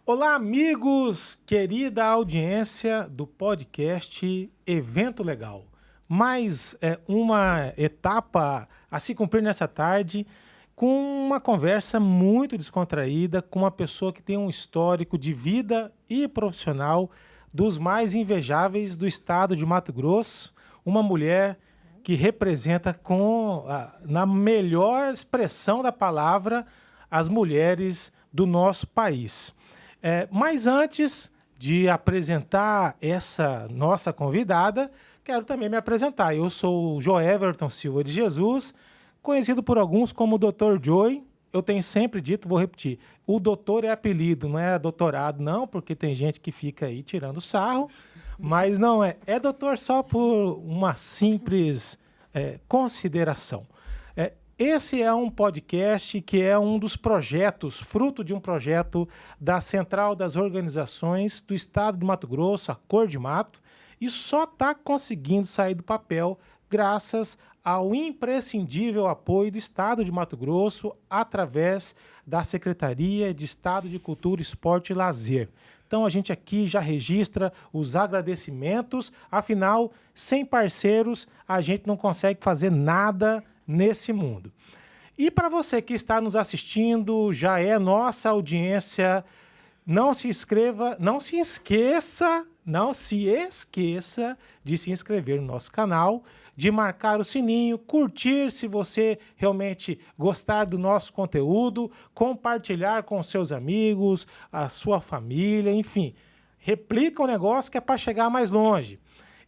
Olá, amigos, querida audiência do podcast Evento Legal. Mais uma etapa a se cumprir nessa tarde com uma conversa muito descontraída com uma pessoa que tem um histórico de vida e profissional dos mais invejáveis do estado de Mato Grosso, uma mulher que representa na melhor expressão da palavra as mulheres do nosso país. Mas antes de apresentar essa nossa convidada, quero também me apresentar. Eu sou o Joeverton Silva de Jesus, conhecido por alguns como Dr. Joey. Eu tenho sempre dito, vou repetir, o doutor é apelido, não é doutorado não, porque tem gente que fica aí tirando sarro, mas não é. É doutor só por uma simples consideração. Esse é um podcast que é um dos projetos, fruto de um projeto da Central das Organizações do Estado de Mato Grosso, a Cor de Mato, e só está conseguindo sair do papel graças ao imprescindível apoio do Estado de Mato Grosso através da Secretaria de Estado de Cultura, Esporte e Lazer. Então a gente aqui já registra os agradecimentos, afinal, sem parceiros a gente não consegue fazer nada nesse mundo. E para você que está nos assistindo, já é nossa audiência, não se esqueça de se inscrever no nosso canal, de marcar o sininho, curtir se você realmente gostar do nosso conteúdo, compartilhar com seus amigos, a sua família, enfim. Replica o negócio que é para chegar mais longe.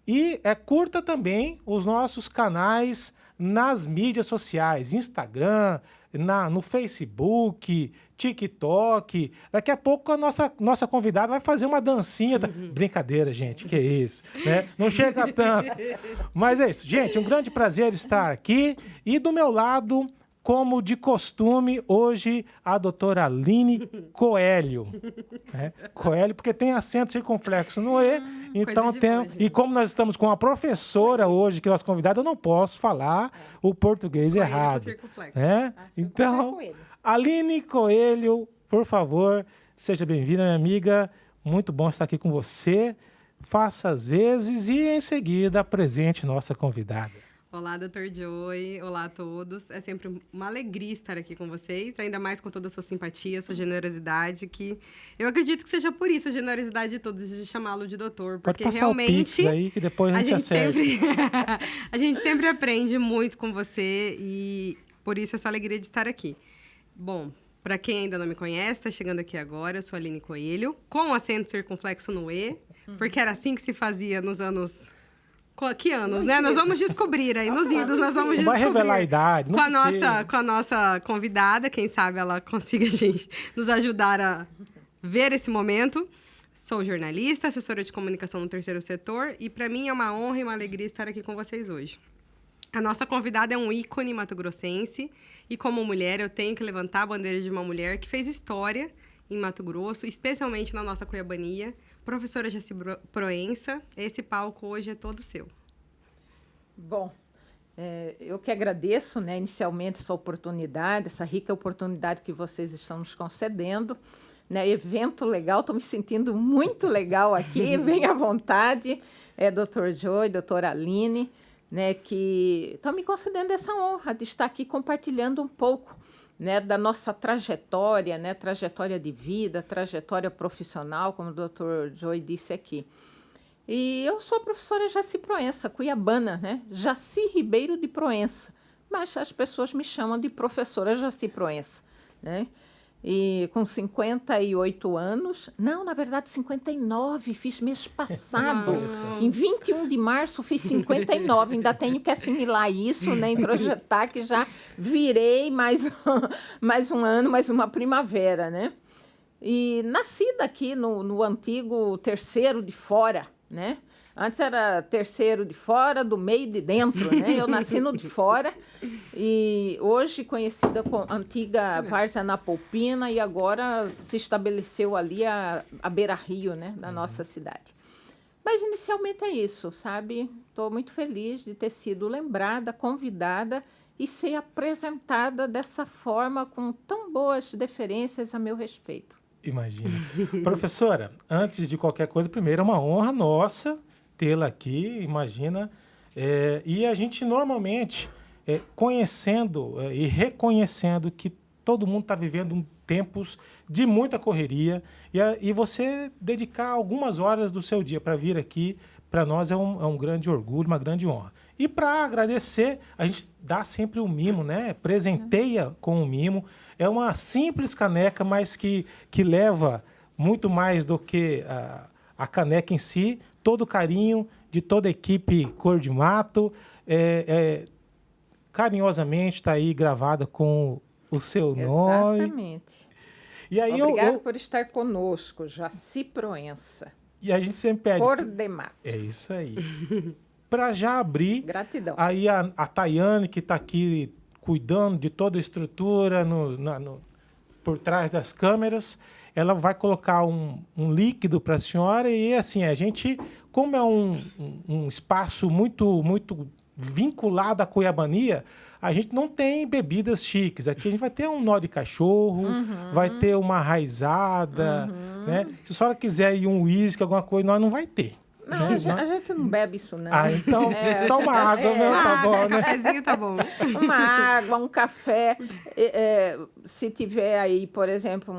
E curta também os nossos canais nas mídias sociais, Instagram, no Facebook, TikTok. Daqui a pouco a nossa convidada vai fazer uma dancinha. Brincadeira, gente, que é isso, né? Não chega tanto. Mas é isso. Gente, um grande prazer estar aqui. E do meu lado, como de costume, hoje a doutora Aline Coelho. Coelho, porque tem acento circunflexo no E. Então e como nós estamos com uma professora hoje, que é nossa convidada, eu não posso falar o português Coelho errado. Então, Aline Coelho, por favor, seja bem-vinda, minha amiga. Muito bom estar aqui com você. Faça as vezes e, em seguida, apresente nossa convidada. Olá, Dr. Joey. Olá a todos. É sempre uma alegria estar aqui com vocês, ainda mais com toda a sua simpatia, sua generosidade, que eu acredito que seja por isso a generosidade de todos de chamá-lo de doutor, porque pode passar realmente o Pix aí que depois a gente a gente sempre aprende muito com você e por isso essa alegria de estar aqui. Bom, para quem ainda não me conhece, está chegando aqui agora, eu sou a Aline Coelho, com acento circunflexo no E, porque era assim que se fazia nos anos... Que anos, né? Nós vamos descobrir aí, nos idos, nós vamos descobrir. Vai revelar a idade, não com a nossa convidada, quem sabe ela consiga nos ajudar a ver esse momento. Sou jornalista, assessora de comunicação no terceiro setor, e para mim é uma honra e uma alegria estar aqui com vocês hoje. A nossa convidada é um ícone mato-grossense, e como mulher eu tenho que levantar a bandeira de uma mulher que fez história em Mato Grosso, especialmente na nossa Cuiabania. Professora Jaci Proença, esse palco hoje é todo seu. Bom, eu que agradeço, né, inicialmente essa oportunidade, essa rica oportunidade que vocês estão nos concedendo. Né, evento legal, estou me sentindo muito legal aqui, bem à vontade. Dr. Joey, doutora Aline, né, que estão me concedendo essa honra de estar aqui compartilhando um pouco, né, da nossa trajetória, né, trajetória de vida, trajetória profissional, como o Dr. Joey disse aqui. E eu sou a professora Jaci Proença, cuiabana, né, Jaci Ribeiro de Proença, mas as pessoas me chamam de professora Jaci Proença, né, e com 58 anos, não, na verdade 59, fiz mês passado, em 21 de março fiz 59, ainda tenho que assimilar isso, né, introjetar que já virei mais um ano, mais uma primavera, né, e nascida aqui no antigo terceiro de fora, né, antes era terceiro de fora, do meio e de dentro, né? Eu nasci no de fora e hoje conhecida como antiga Várzea Napolpina e agora se estabeleceu ali a beira-rio, né? Da nossa cidade. Mas inicialmente é isso, sabe? Estou muito feliz de ter sido lembrada, convidada e ser apresentada dessa forma com tão boas deferências a meu respeito. Imagina. Professora, antes de qualquer coisa, primeiro é uma honra nossa tê-la aqui, imagina. E a gente normalmente, conhecendo e reconhecendo que todo mundo está vivendo tempos de muita correria e você dedicar algumas horas do seu dia para vir aqui, para nós é um grande orgulho, uma grande honra. E para agradecer, a gente dá sempre um mimo, né? Presenteia com um mimo. É uma simples caneca, mas que leva muito mais do que a caneca em si. Todo o carinho de toda a equipe Cor de Mato. Carinhosamente está aí gravada com o seu nome. Exatamente. E aí Obrigado por estar conosco, Jaci Proença. E a gente sempre pede... Cor de Mato. É isso aí. Para já abrir... Gratidão. Aí a Tayane, que está aqui cuidando de toda a estrutura por trás das câmeras, ela vai colocar um líquido para a senhora e, assim, a gente, como é um espaço muito, muito vinculado à cuiabania, a gente não tem bebidas chiques. Aqui a gente vai ter um nó de cachorro, vai ter uma raizada, né? Se a senhora quiser ir um uísque, alguma coisa, nós não vai ter. Não, né? a gente não bebe isso, não. Ah, então, só uma água, né? Tá bom, né? Cafezinho tá bom. Uma água, um café. Se tiver aí, por exemplo,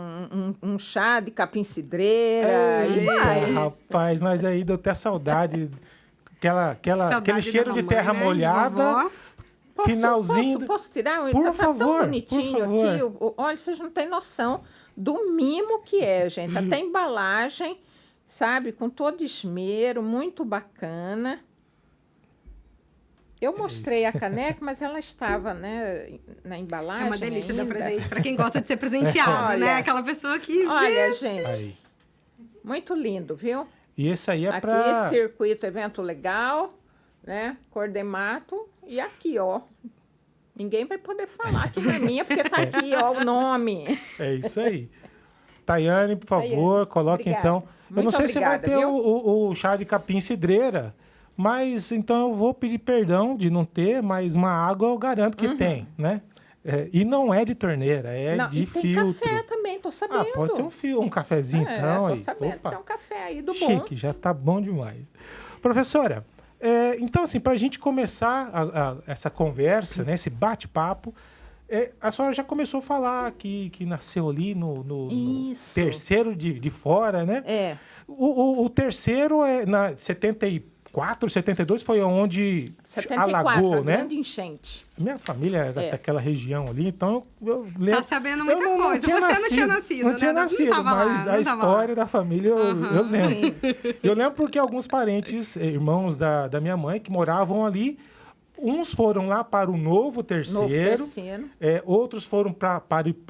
um chá de capim-cidreira, aí vai. Rapaz, mas aí deu até saudade. Aquele cheiro de mamãe, terra né? molhada. Vovó. Finalzinho. Posso tirar? Por Tá favor, tão bonitinho por favor. aqui. Olha, vocês não têm noção do mimo que é, gente. Até embalagem, sabe? Com todo esmero, muito bacana. Eu mostrei a caneca, mas ela estava, né, na embalagem. É uma delícia ainda. dar presente para quem gosta de ser presenteado, Olha, né? Aquela pessoa que... Olha, gente, Aí. muito lindo, viu? E esse aí é Aqui, para... circuito evento legal, né? Cor de Mato. E aqui, ó. Ninguém vai poder falar que não é minha, porque tá aqui, ó, o nome. É isso aí. Tayane, por favor, Tayane, coloque obrigada. então. Eu não Muito sei se vai obrigada, ter viu? o chá de capim-cidreira, mas então eu vou pedir perdão de não ter, mas uma água eu garanto que tem, né? E não é de torneira, Não, de e tem filtro. café também, tô sabendo. Pode ser um cafezinho então. Tô Aí. sabendo. Opa, Tem um café aí do bom. chique, já tá bom demais. Professora, então assim, para a gente começar essa conversa, né, esse bate-papo, a senhora já começou a falar que nasceu ali no Isso. terceiro de fora, né? É. O terceiro na 74, 72 foi onde 74, alagou, a né? grande enchente. Minha família era daquela região ali, então eu lembro. Tá sabendo muita coisa. Você não tinha nascido, não né? tinha Não nascido, tava lá, mas não a tava história lá. da família eu lembro. Eu lembro porque alguns parentes, irmãos da minha mãe, que moravam ali, uns foram lá para o Novo Terceiro, outros foram para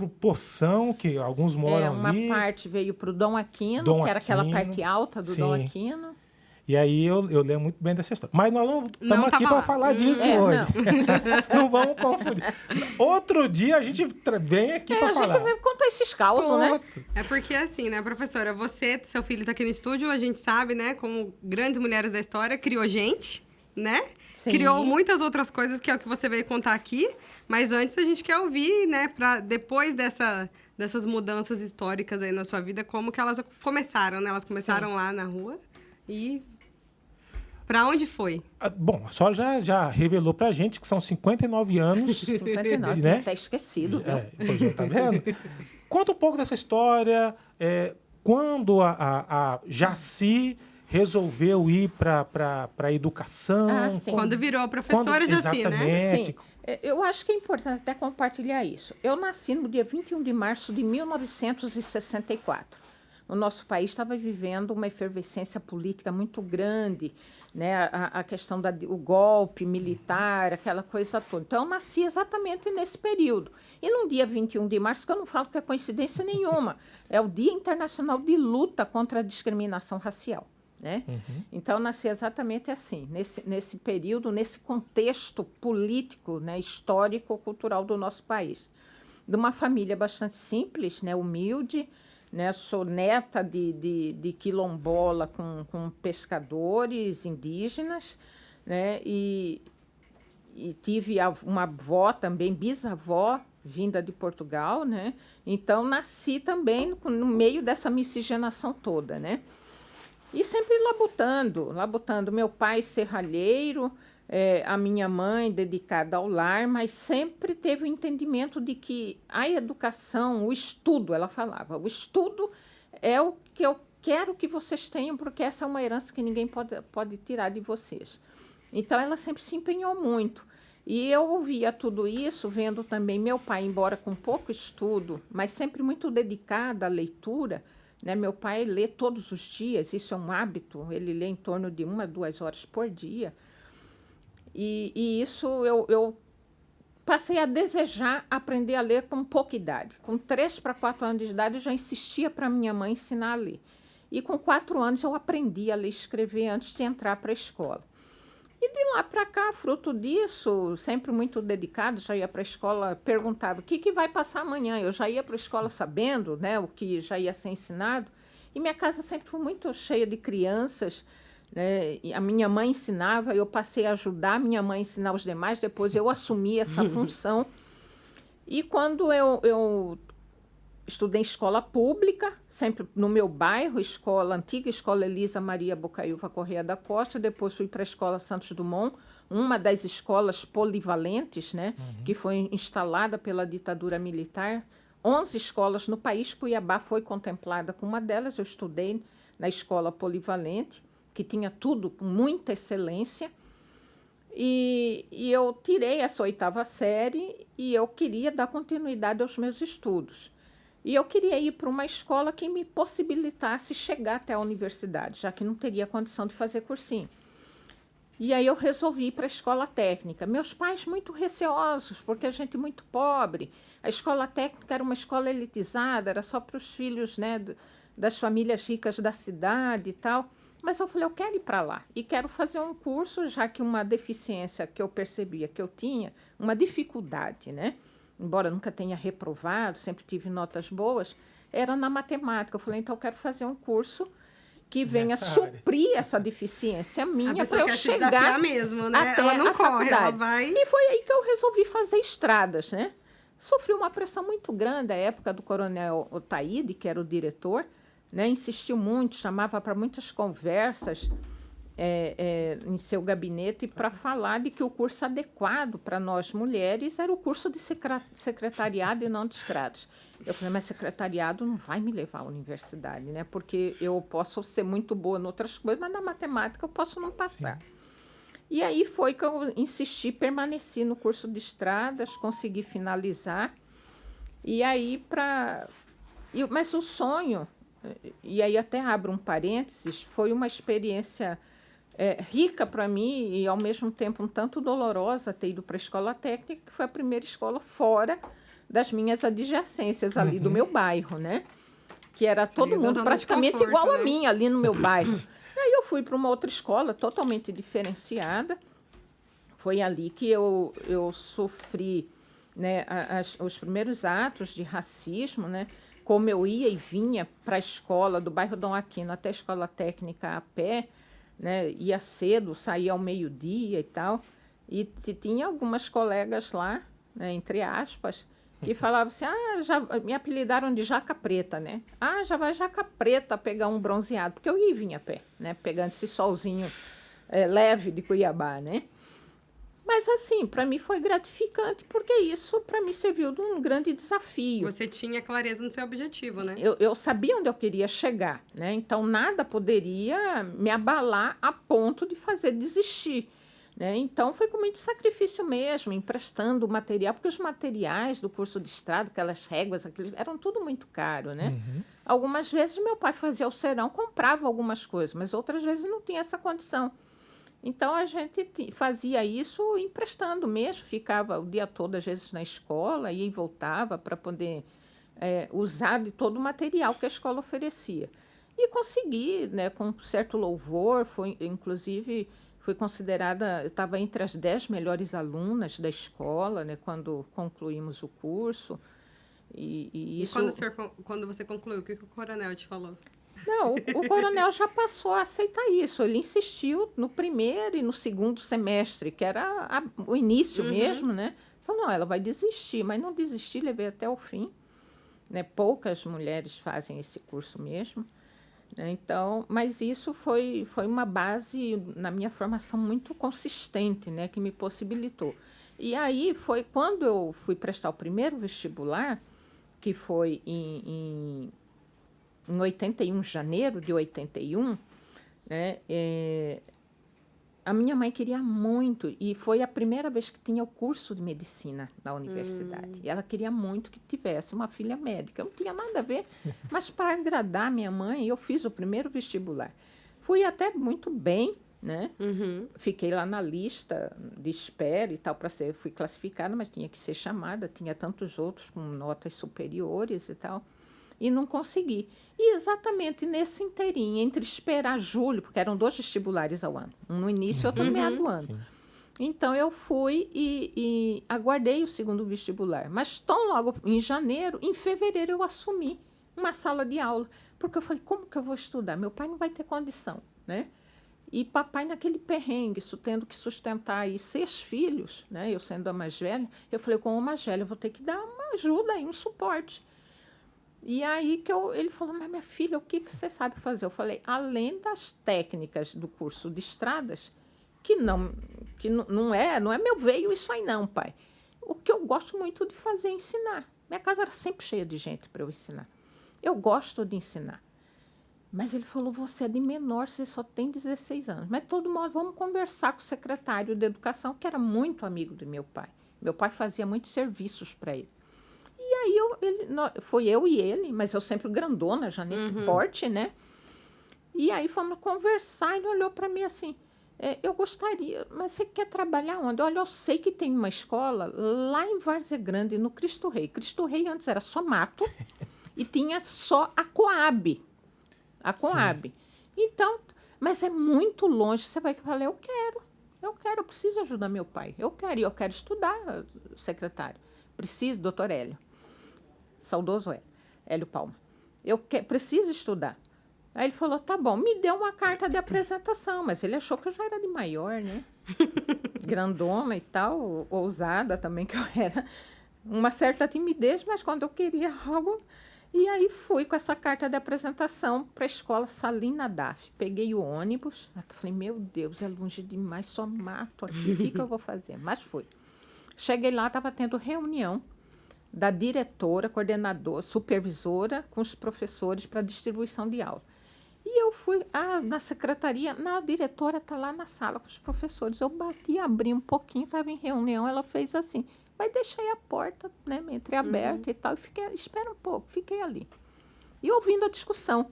o Poção, que alguns moram uma ali. Uma parte veio para o Dom Aquino, que era aquela parte alta do Dom Aquino. E aí eu lembro muito bem dessa história. Mas nós não estamos aqui para falar disso hoje. Não vamos confundir. Outro dia a gente vem aqui para falar. A gente vai contar esses causos, né? É porque assim, né, professora? Você, seu filho está aqui no estúdio, a gente sabe, né, como grandes mulheres da história, criou gente, né? Sim. Criou muitas outras coisas, que é o que você veio contar aqui. Mas antes a gente quer ouvir, né, para depois dessas mudanças históricas aí na sua vida, como que elas começaram, né? Elas começaram lá na rua e... Para onde foi? Bom, a senhora já revelou pra gente que são 59 anos. 59, né? Até esquecido, viu? Pois já tá vendo? Conta um pouco dessa história. Quando a Jaci resolveu ir para a educação. Sim. Quando virou professora Jaci, né? Sim. Eu acho que é importante até compartilhar isso. Eu nasci no dia 21 de março de 1964. O nosso país estava vivendo uma efervescência política muito grande, né? A questão do golpe militar, aquela coisa toda. Então, eu nasci exatamente nesse período. E no dia 21 de março, que eu não falo que é coincidência nenhuma, é o Dia Internacional de Luta contra a Discriminação Racial. Né? Então, eu nasci exatamente assim, nesse período, nesse contexto político, né, histórico, cultural do nosso país. De uma família bastante simples, né, humilde, né, sou neta de quilombola com pescadores indígenas, né, e tive uma avó também, bisavó, vinda de Portugal, né? Então, nasci também no meio dessa miscigenação toda, né? E sempre labutando. Meu pai serralheiro, a minha mãe dedicada ao lar, mas sempre teve o entendimento de que a educação, o estudo, ela falava, o estudo é o que eu quero que vocês tenham, porque essa é uma herança que ninguém pode tirar de vocês. Então, ela sempre se empenhou muito. E eu ouvia tudo isso, vendo também meu pai, embora com pouco estudo, mas sempre muito dedicado à leitura, né? Meu pai lê todos os dias, isso é um hábito, ele lê em torno de 1 a 2 horas por dia. E isso eu passei a desejar aprender a ler com pouca idade. Com 3 para 4 anos de idade, eu já insistia para minha mãe ensinar a ler. E com 4 anos, eu aprendi a ler e escrever antes de entrar para a escola. E de lá para cá, fruto disso, sempre muito dedicado, já ia para a escola, perguntava o que vai passar amanhã. Eu já ia para a escola sabendo, né, o que já ia ser ensinado. E minha casa sempre foi muito cheia de crianças, né? E a minha mãe ensinava, eu passei a ajudar a minha mãe a ensinar os demais, depois eu assumi essa função. E quando eu estudei em escola pública, sempre no meu bairro, antiga escola Elisa Maria Bocaiúva Correia da Costa, depois fui para a escola Santos Dumont, uma das escolas polivalentes, né, que foi instalada pela ditadura militar. 11 escolas no país, Cuiabá foi contemplada com uma delas. Eu estudei na escola polivalente, que tinha tudo com muita excelência. E eu tirei essa 8ª série e eu queria dar continuidade aos meus estudos. E eu queria ir para uma escola que me possibilitasse chegar até a universidade, já que não teria condição de fazer cursinho. E aí eu resolvi ir para a escola técnica. Meus pais muito receosos, porque a gente muito pobre. A escola técnica era uma escola elitizada, era só para os filhos, né, das famílias ricas da cidade e tal. Mas eu falei, eu quero ir para lá e quero fazer um curso, já que uma deficiência que eu percebia que eu tinha, uma dificuldade, né? Embora nunca tenha reprovado, sempre tive notas boas, era na matemática. Eu falei, então eu quero fazer um curso que venha suprir essa deficiência minha para eu chegar mesmo, né? até ela não a corre, faculdade. ela vai... E foi aí que eu resolvi fazer estradas, né? Sofri uma pressão muito grande à época do coronel Otaíde, que era o diretor, né? Insistiu muito, chamava para muitas conversas em seu gabinete para falar de que o curso adequado para nós mulheres era o curso de secretariado e não de estradas. Eu falei, mas secretariado não vai me levar à universidade, né? Porque eu posso ser muito boa em outras coisas, mas na matemática eu posso não passar. Sim. E aí foi que eu insisti, permaneci no curso de estradas, consegui finalizar. E aí, mas o sonho, e aí até abro um parênteses, foi uma experiência rica para mim e, ao mesmo tempo, um tanto dolorosa ter ido para a escola técnica, que foi a primeira escola fora das minhas adjacências ali do meu bairro, né? Que era todo mundo praticamente conforto, igual a mim ali no meu bairro. E aí eu fui para uma outra escola totalmente diferenciada. Foi ali que eu sofri, né, os primeiros atos de racismo, né? Como eu ia e vinha para a escola do bairro Dom Aquino até a escola técnica a pé, né? Ia cedo, saía ao meio-dia e tal. E tinha algumas colegas lá, né, entre aspas, que falavam assim, já me apelidaram de Jaca Preta, né? Já vai Jaca Preta pegar um bronzeado, porque eu ia e vinha a pé, né? Pegando esse solzinho leve de Cuiabá, né? Mas, assim, para mim foi gratificante, porque isso, para mim, serviu de um grande desafio. Você tinha clareza no seu objetivo, né? Eu sabia onde eu queria chegar, né? Então, nada poderia me abalar a ponto de fazer desistir, né? Então, foi com muito sacrifício mesmo, emprestando material, porque os materiais do curso de estrada, aquelas réguas, eram tudo muito caro, né? Uhum. Algumas vezes, meu pai fazia o serão, comprava algumas coisas, mas outras vezes não tinha essa condição. Então, a gente fazia isso emprestando mesmo, ficava o dia todo, às vezes, na escola, ia e voltava para poder usar de todo o material que a escola oferecia. E consegui, né, com certo louvor, inclusive, fui considerada, eu estava entre as 10 melhores alunas da escola, né, quando concluímos o curso. E isso... quando você concluiu, o que o coronel te falou? Não, o coronel já passou a aceitar isso. Ele insistiu no primeiro e no segundo semestre, que era o início mesmo, né? Falou, não, ela vai desistir, mas não desistir, levei até o fim. Né? Poucas mulheres fazem esse curso mesmo. Né? Então, mas isso foi uma base na minha formação muito consistente, né? Que me possibilitou. E aí foi quando eu fui prestar o primeiro vestibular, que foi em 81, janeiro de 81, né? A minha mãe queria muito, e foi a primeira vez que tinha o curso de medicina na universidade. E ela queria muito que tivesse uma filha médica. Não tinha nada a ver, mas para agradar minha mãe, eu fiz o primeiro vestibular. Fui até muito bem, né? Fiquei lá na lista de espera e tal, fui classificada, mas tinha que ser chamada. Tinha tantos outros com notas superiores e tal. E não consegui. E exatamente nesse inteirinho, entre esperar julho, porque eram 2 vestibulares ao ano, um no início e outro no meio do ano. Sim. Então, eu fui e aguardei o segundo vestibular. Mas tão logo em janeiro, em fevereiro, eu assumi uma sala de aula. Porque eu falei, como que eu vou estudar? Meu pai não vai ter condição, né? E papai naquele perrengue, tendo que sustentar aí 6 filhos, né? Eu sendo a mais velha, eu falei, como a mais velha, eu vou ter que dar uma ajuda aí, um suporte. E aí ele falou, mas minha filha, o que você sabe fazer? Eu falei, além das técnicas do curso de estradas, que não é meu veio isso aí não, pai. O que eu gosto muito de fazer é ensinar. Minha casa era sempre cheia de gente para eu ensinar. Eu gosto de ensinar. Mas ele falou, você é de menor, você só tem 16 anos. Mas, de todo modo, vamos conversar com o secretário de educação, que era muito amigo do meu pai. Meu pai fazia muitos serviços para ele. E aí, foi eu e ele, mas eu sempre grandona, já nesse porte, né? E aí fomos conversar, ele olhou para mim assim, eu gostaria, mas você quer trabalhar onde? Olha, eu sei que tem uma escola lá em Várzea Grande, no Cristo Rei. Cristo Rei antes era só mato e tinha só a Coab. A Coab. Sim. Então, mas é muito longe. Você vai falar, eu preciso ajudar meu pai. Eu quero estudar, secretário. Preciso, doutor Hélio. Saudoso Hélio Palma. Preciso estudar. Aí ele falou, tá bom, me deu uma carta de apresentação, mas ele achou que eu já era de maior, né? Grandona e tal, ousada também, que eu era. Uma certa timidez, mas quando eu queria algo... E aí fui com essa carta de apresentação para a escola Salina Daf. Peguei o ônibus, falei, meu Deus, é longe demais, só mato aqui, o que eu vou fazer? Mas fui. Cheguei lá, estava tendo reunião da diretora, coordenadora, supervisora, com os professores para distribuição de aula. E eu fui na secretaria, a diretora está lá na sala com os professores. Eu bati, abri um pouquinho, estava em reunião, ela fez assim, vai deixar aí a porta, né, entreaberta e tal. E espera um pouco, fiquei ali. E ouvindo a discussão.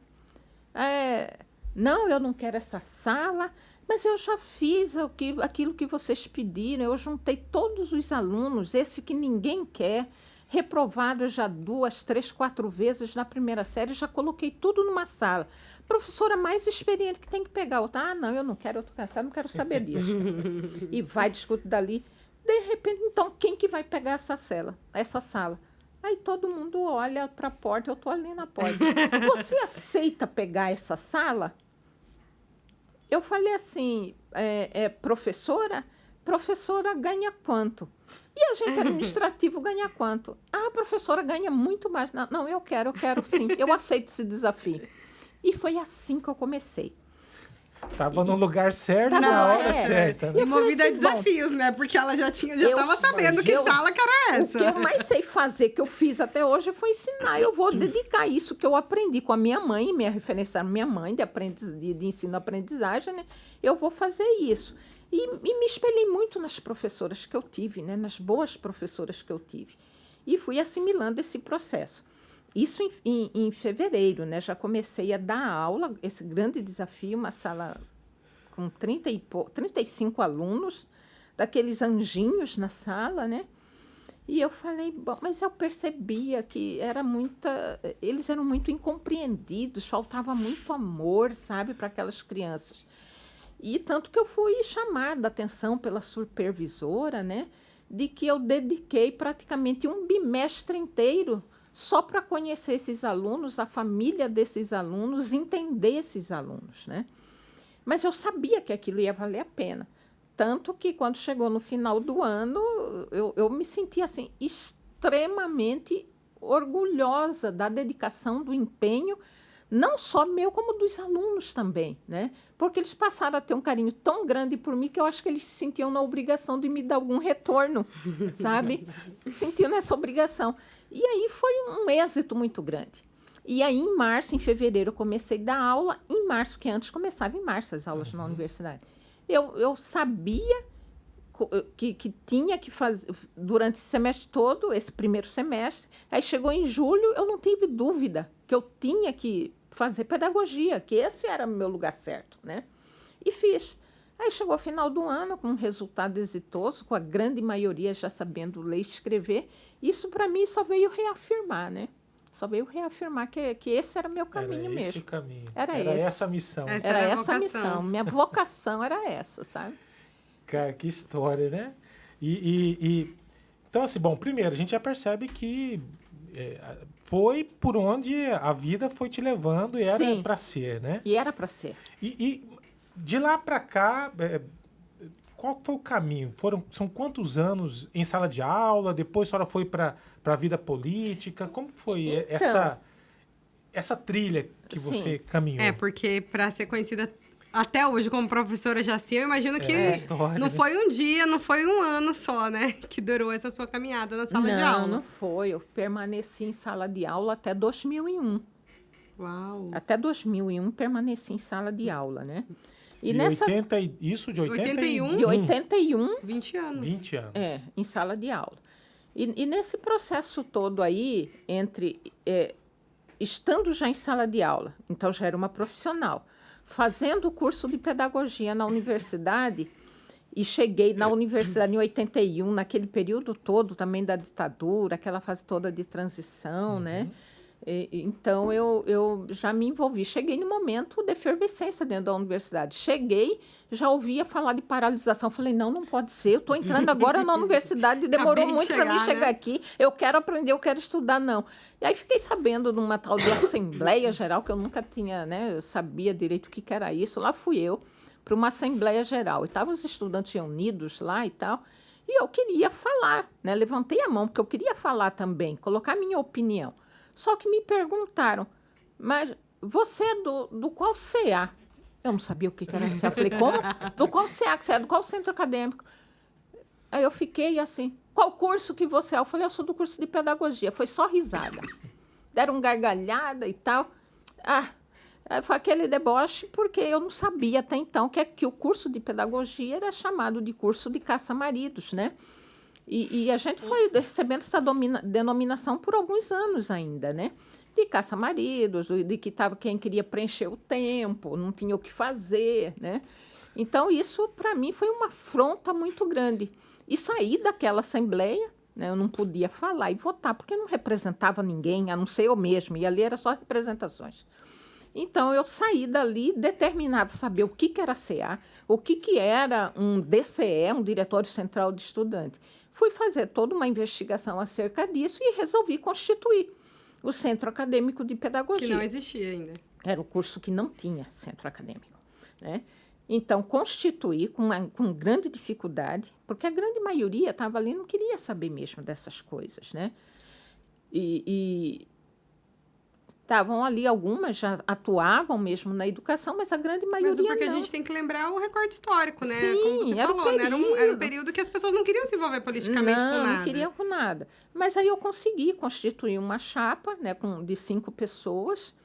Não, eu não quero essa sala, mas eu já fiz aquilo que vocês pediram, eu juntei todos os alunos, esse que ninguém quer, reprovado já 2, 3, 4 vezes na primeira série, já coloquei tudo numa sala. Professora mais experiente que tem que pegar outra. Não, eu não quero outro cansado, não quero saber disso. E vai, discute dali. De repente, então, quem que vai pegar essa sala? Aí todo mundo olha para a porta, eu estou ali na porta. Você aceita pegar essa sala? Eu falei assim, professora? Professora ganha quanto? E a gente administrativo ganha quanto? A professora ganha muito mais. Não, eu quero sim, eu aceito esse desafio. E foi assim que eu comecei. Estava no lugar certo na hora certa. Né? E movida a desafios, né? Porque ela já estava sabendo que sala que era essa. O que eu mais sei fazer, que eu fiz até hoje, foi ensinar. Eu vou dedicar isso que eu aprendi com a minha mãe, minha referência minha mãe de ensino-aprendizagem, né? Eu vou fazer isso. E me espelhei muito nas professoras que eu tive, né? Nas boas professoras que eu tive. E fui assimilando esse processo. Isso em fevereiro, né? Já comecei a dar aula, esse grande desafio, uma sala com 35 alunos, daqueles anjinhos na sala, né? E eu falei, bom, mas eu percebia que eles eram muito incompreendidos, faltava muito amor, sabe, para aquelas crianças. E tanto que eu fui chamada a atenção pela supervisora, né? De que eu dediquei praticamente um bimestre inteiro só para conhecer esses alunos, a família desses alunos, entender esses alunos, né? Mas eu sabia que aquilo ia valer a pena. Tanto que, quando chegou no final do ano, eu me senti assim, extremamente orgulhosa da dedicação, do empenho, não só meu, como dos alunos também, né? Porque eles passaram a ter um carinho tão grande por mim que eu acho que eles se sentiam na obrigação de me dar algum retorno, sabe? Sentiam nessa obrigação. E aí foi um êxito muito grande. E aí, em março, em fevereiro, eu comecei a dar aula. Em março, que antes começava em março as aulas na universidade. Eu sabia que tinha que fazer durante esse semestre todo, esse primeiro semestre. Aí chegou em julho, eu não tive dúvida que eu tinha que fazer pedagogia, que esse era o meu lugar certo, né? E fiz. Aí chegou o final do ano com um resultado exitoso, com a grande maioria já sabendo ler e escrever. Isso, para mim, só veio reafirmar, né? Só veio reafirmar que esse era meu caminho mesmo. Esse caminho. Era essa a missão. Era a essa a vocação. missão. Minha vocação era essa, sabe? Cara, que história, né? Então, assim, bom, primeiro, a gente já percebe que foi por onde a vida foi te levando e era para ser, né? E era para ser. E de lá para cá, qual foi o caminho? São quantos anos em sala de aula? Depois a senhora foi para a vida política? Como foi Então, essa trilha que você caminhou? Porque para ser conhecida até hoje como professora Jaci, eu imagino que história, não né? foi um dia, não foi um ano só, né? Que durou essa sua caminhada na sala de aula. Não foi. Eu permaneci em sala de aula até 2001. Uau! Até 2001 permaneci em sala de aula, né? E De nessa 80, isso de 81? de 81, 20 anos. 20 anos. em sala de aula. E nesse processo todo aí, estando já em sala de aula, então já era uma profissional, fazendo o curso de pedagogia na universidade, e cheguei na universidade em 81, naquele período todo também da ditadura, aquela fase toda de transição, né? Então, eu já me envolvi. Cheguei no momento de efervescência dentro da universidade. Cheguei, já ouvia falar de paralisação. Falei, não pode ser. Eu estou entrando agora na universidade, demorou Acabei de muito para mim chegar, chegar né? aqui. Eu quero aprender, eu quero estudar, não. E aí fiquei sabendo de uma tal de Assembleia Geral, que eu nunca tinha, né? Eu sabia direito o que era isso. Lá fui eu, para uma Assembleia Geral. E estavam os estudantes reunidos lá e tal. E eu queria falar, né? Levantei a mão, porque eu queria falar também, colocar minha opinião. Só que me perguntaram, mas você é do qual CA? Eu não sabia o que era CA. Eu falei, como? Do qual CA que você é? Do qual centro acadêmico? Aí eu fiquei assim, qual curso que você é? Eu falei, eu sou do curso de pedagogia. Foi só risada. Deram gargalhada e tal. Foi aquele deboche, porque eu não sabia até então que o curso de pedagogia era chamado de curso de caça-maridos, né? E a gente foi recebendo essa denominação por alguns anos ainda, né? De caça-maridos, de que quem queria preencher o tempo, não tinha o que fazer, né? Então, isso, para mim, foi uma afronta muito grande. E saí daquela assembleia, né? Eu não podia falar e votar, porque não representava ninguém, a não ser eu mesma, e ali era só representações. Então, eu saí dali determinada a saber o que era CA, o que era um DCE, um Diretório Central de Estudante. Fui fazer toda uma investigação acerca disso e resolvi constituir o Centro Acadêmico de Pedagogia. Que não existia ainda. Era o curso que não tinha centro acadêmico, né? Então, constituí com grande dificuldade, porque a grande maioria estava ali e não queria saber mesmo dessas coisas, né? Estavam ali, algumas já atuavam mesmo na educação, mas a grande maioria não. Mas porque a gente tem que lembrar o recorte histórico, né? Sim, como você era o falou, né? período. Era um período que as pessoas não queriam se envolver politicamente com nada. Não queriam com nada. Mas aí eu consegui constituir uma chapa, né, de 5 pessoas,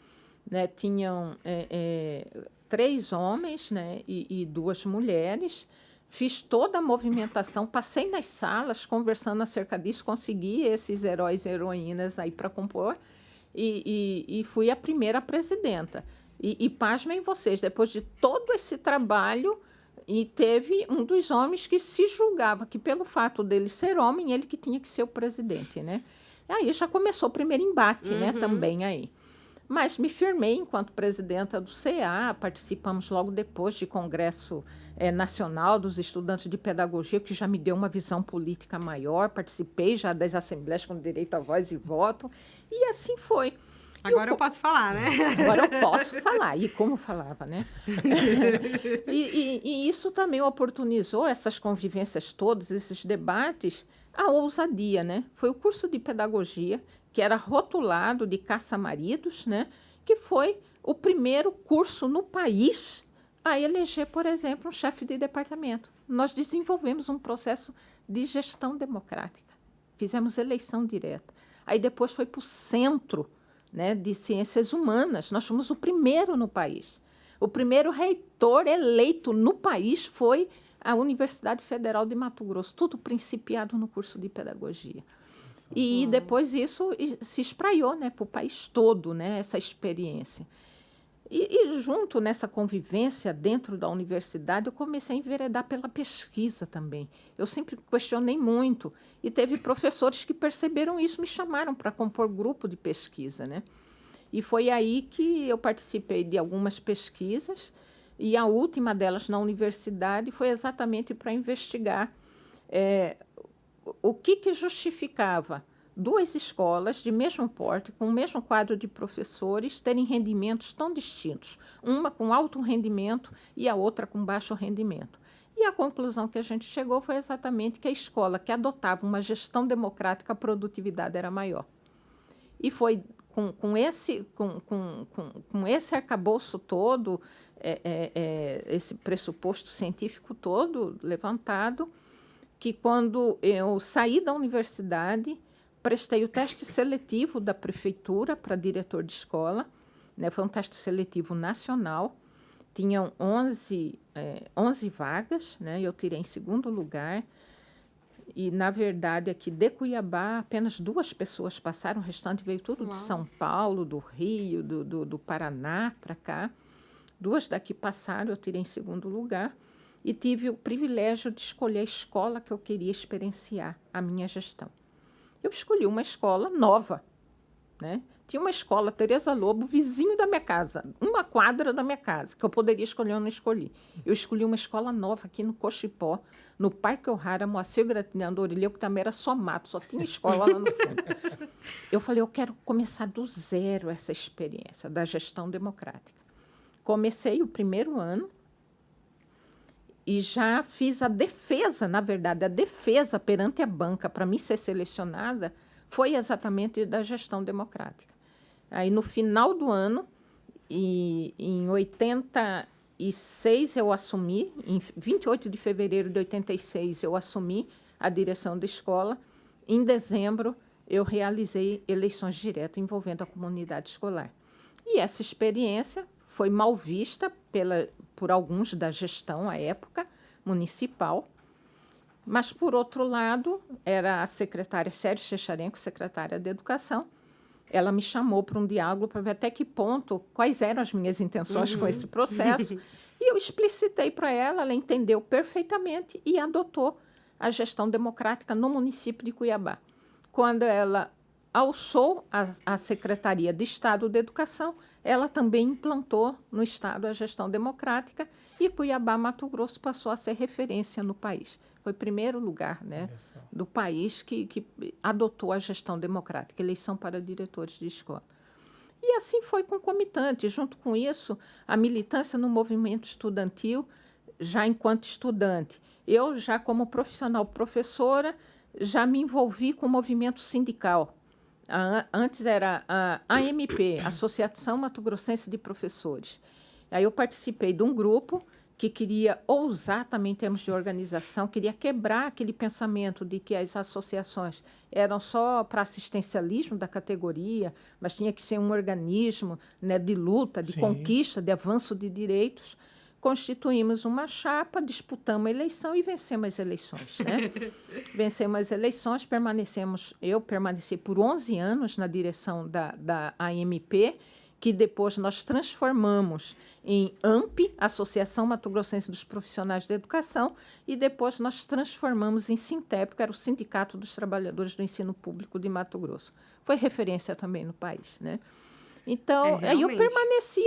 né? Tinham 3 homens, né, e 2 mulheres. Fiz toda a movimentação, passei nas salas conversando acerca disso, consegui esses heróis e heroínas aí para compor. E fui a primeira presidenta. E pasmem vocês, depois de todo esse trabalho, e teve um dos homens que se julgava que, pelo fato dele ser homem, ele que tinha que ser o presidente, né? E aí já começou o primeiro embate, né, também aí. Mas me firmei enquanto presidenta do CA, participamos logo depois de Congresso Nacional dos Estudantes de Pedagogia, que já me deu uma visão política maior, participei já das assembleias com direito a voz e voto, e assim foi. Agora eu posso falar, né? Agora eu posso falar, e como falava, né? E isso também oportunizou essas convivências todas, esses debates, a ousadia, né? Foi o curso de pedagogia, que era rotulado de caça-maridos, né? Que foi o primeiro curso no país a eleger, por exemplo, um chefe de departamento. Nós desenvolvemos um processo de gestão democrática. Fizemos eleição direta. Aí depois foi para o centro, né, de ciências humanas. Nós fomos o primeiro no país. O primeiro reitor eleito no país foi a Universidade Federal de Mato Grosso, tudo principiado no curso de pedagogia. E depois isso se espraiou, né, para o país todo, né, essa experiência. E junto nessa convivência dentro da universidade, eu comecei a enveredar pela pesquisa também. Eu sempre questionei muito. E teve professores que perceberam isso, me chamaram para compor grupo de pesquisa, né? E foi aí que eu participei de algumas pesquisas, e a última delas na universidade foi exatamente para investigar o que justificava duas escolas de mesmo porte, com o mesmo quadro de professores, terem rendimentos tão distintos, uma com alto rendimento e a outra com baixo rendimento. E a conclusão que a gente chegou foi exatamente que a escola que adotava uma gestão democrática, a produtividade era maior. E foi com esse arcabouço todo, esse pressuposto científico todo levantado, que quando eu saí da universidade, prestei o teste seletivo da prefeitura para diretor de escola, né? Foi um teste seletivo nacional, tinham 11 vagas, né? Eu tirei em segundo lugar, e, na verdade, aqui de Cuiabá, apenas 2 pessoas passaram, o restante veio tudo de São Paulo, do Rio, do Paraná para cá. 2 daqui passaram, eu tirei em segundo lugar, e tive o privilégio de escolher a escola que eu queria experienciar a minha gestão. Eu escolhi uma escola nova, né? Tinha uma escola, Tereza Lobo, vizinho da minha casa, uma quadra da minha casa, que eu poderia escolher, eu não escolhi. Eu escolhi uma escola nova aqui no Cochipó, no Parque O'Hara, Moacir Gratinando Orileu, que também era só mato, só tinha escola lá no fundo. Eu falei, eu quero começar do zero essa experiência da gestão democrática. Comecei o primeiro ano, e já fiz a defesa, na verdade, a defesa perante a banca para me ser selecionada foi exatamente da gestão democrática. Aí, no final do ano, em 86, eu assumi, em 28 de fevereiro de 86, eu assumi a direção da escola. Em dezembro, eu realizei eleições diretas envolvendo a comunidade escolar. E essa experiência foi mal vista por alguns da gestão à época municipal, mas, por outro lado, era a secretária Sérgio Checharenko, secretária de Educação. Ela me chamou para um diálogo para ver até que ponto, quais eram as minhas intenções com esse processo. E eu explicitei para ela, ela entendeu perfeitamente e adotou a gestão democrática no município de Cuiabá. Quando ela alçou a Secretaria de Estado de Educação, ela também implantou no Estado a gestão democrática e Cuiabá, Mato Grosso, passou a ser referência no país. Foi o primeiro lugar, né, do país que adotou a gestão democrática, eleição para diretores de escola. E assim foi concomitante. Junto com isso, a militância no movimento estudantil, já enquanto estudante. Eu, já como profissional professora, já me envolvi com o movimento sindical. Antes era a AMP, Associação Mato Grossense de Professores. Aí eu participei de um grupo que queria ousar também em termos de organização, queria quebrar aquele pensamento de que as associações eram só para assistencialismo da categoria, mas tinha que ser um organismo, né, de luta, de conquista, de avanço de direitos. Constituímos uma chapa, disputamos a eleição e vencemos as eleições, né? Vencemos as eleições, eu permaneci por 11 anos na direção da AMP, que depois nós transformamos em AMP, Associação Mato Grossense dos Profissionais da Educação, e depois nós transformamos em Sintep, que era o Sindicato dos Trabalhadores do Ensino Público de Mato Grosso. Foi referência também no país, né? Então, aí eu permaneci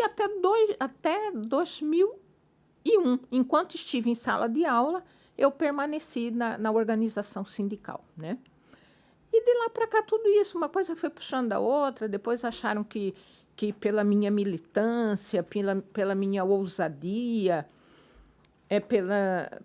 até 2001. Enquanto estive em sala de aula, eu permaneci na organização sindical, né? E de lá para cá tudo isso, uma coisa foi puxando a outra, depois acharam que pela minha militância, pela minha ousadia,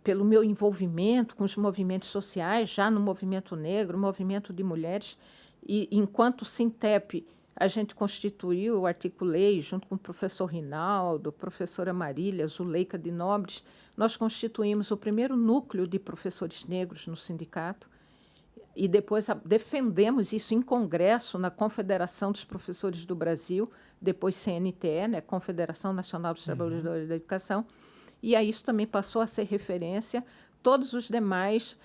pelo meu envolvimento com os movimentos sociais, já no movimento negro, movimento de mulheres, e enquanto Sintep, a gente constituiu, articulei, junto com o professor Rinaldo, professora Marília, Zuleika de Nobres, nós constituímos o primeiro núcleo de professores negros no sindicato, e depois defendemos isso em congresso na Confederação dos Professores do Brasil, depois CNTE, né, Confederação Nacional dos Trabalhadores da Educação, e aí isso também passou a ser referência. Todos os demais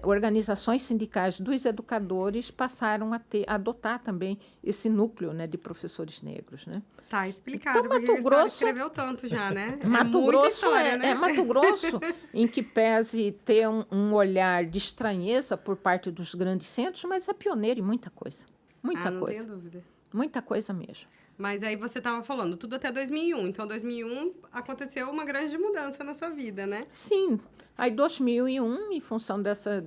organizações sindicais dos educadores passaram a adotar também esse núcleo, né, de professores negros, né? Tá explicado, então, porque Mato a senhora Grosso escreveu tanto já, né? Mato Grosso história, né? Mato Grosso, em que pese ter um olhar de estranheza por parte dos grandes centros, mas é pioneiro em muita coisa. Muita não coisa. tenho dúvida. Muita coisa mesmo. Mas aí você estava falando tudo até 2001. Então, 2001 aconteceu uma grande mudança na sua vida, né? Sim. Aí, 2001, em função dessa...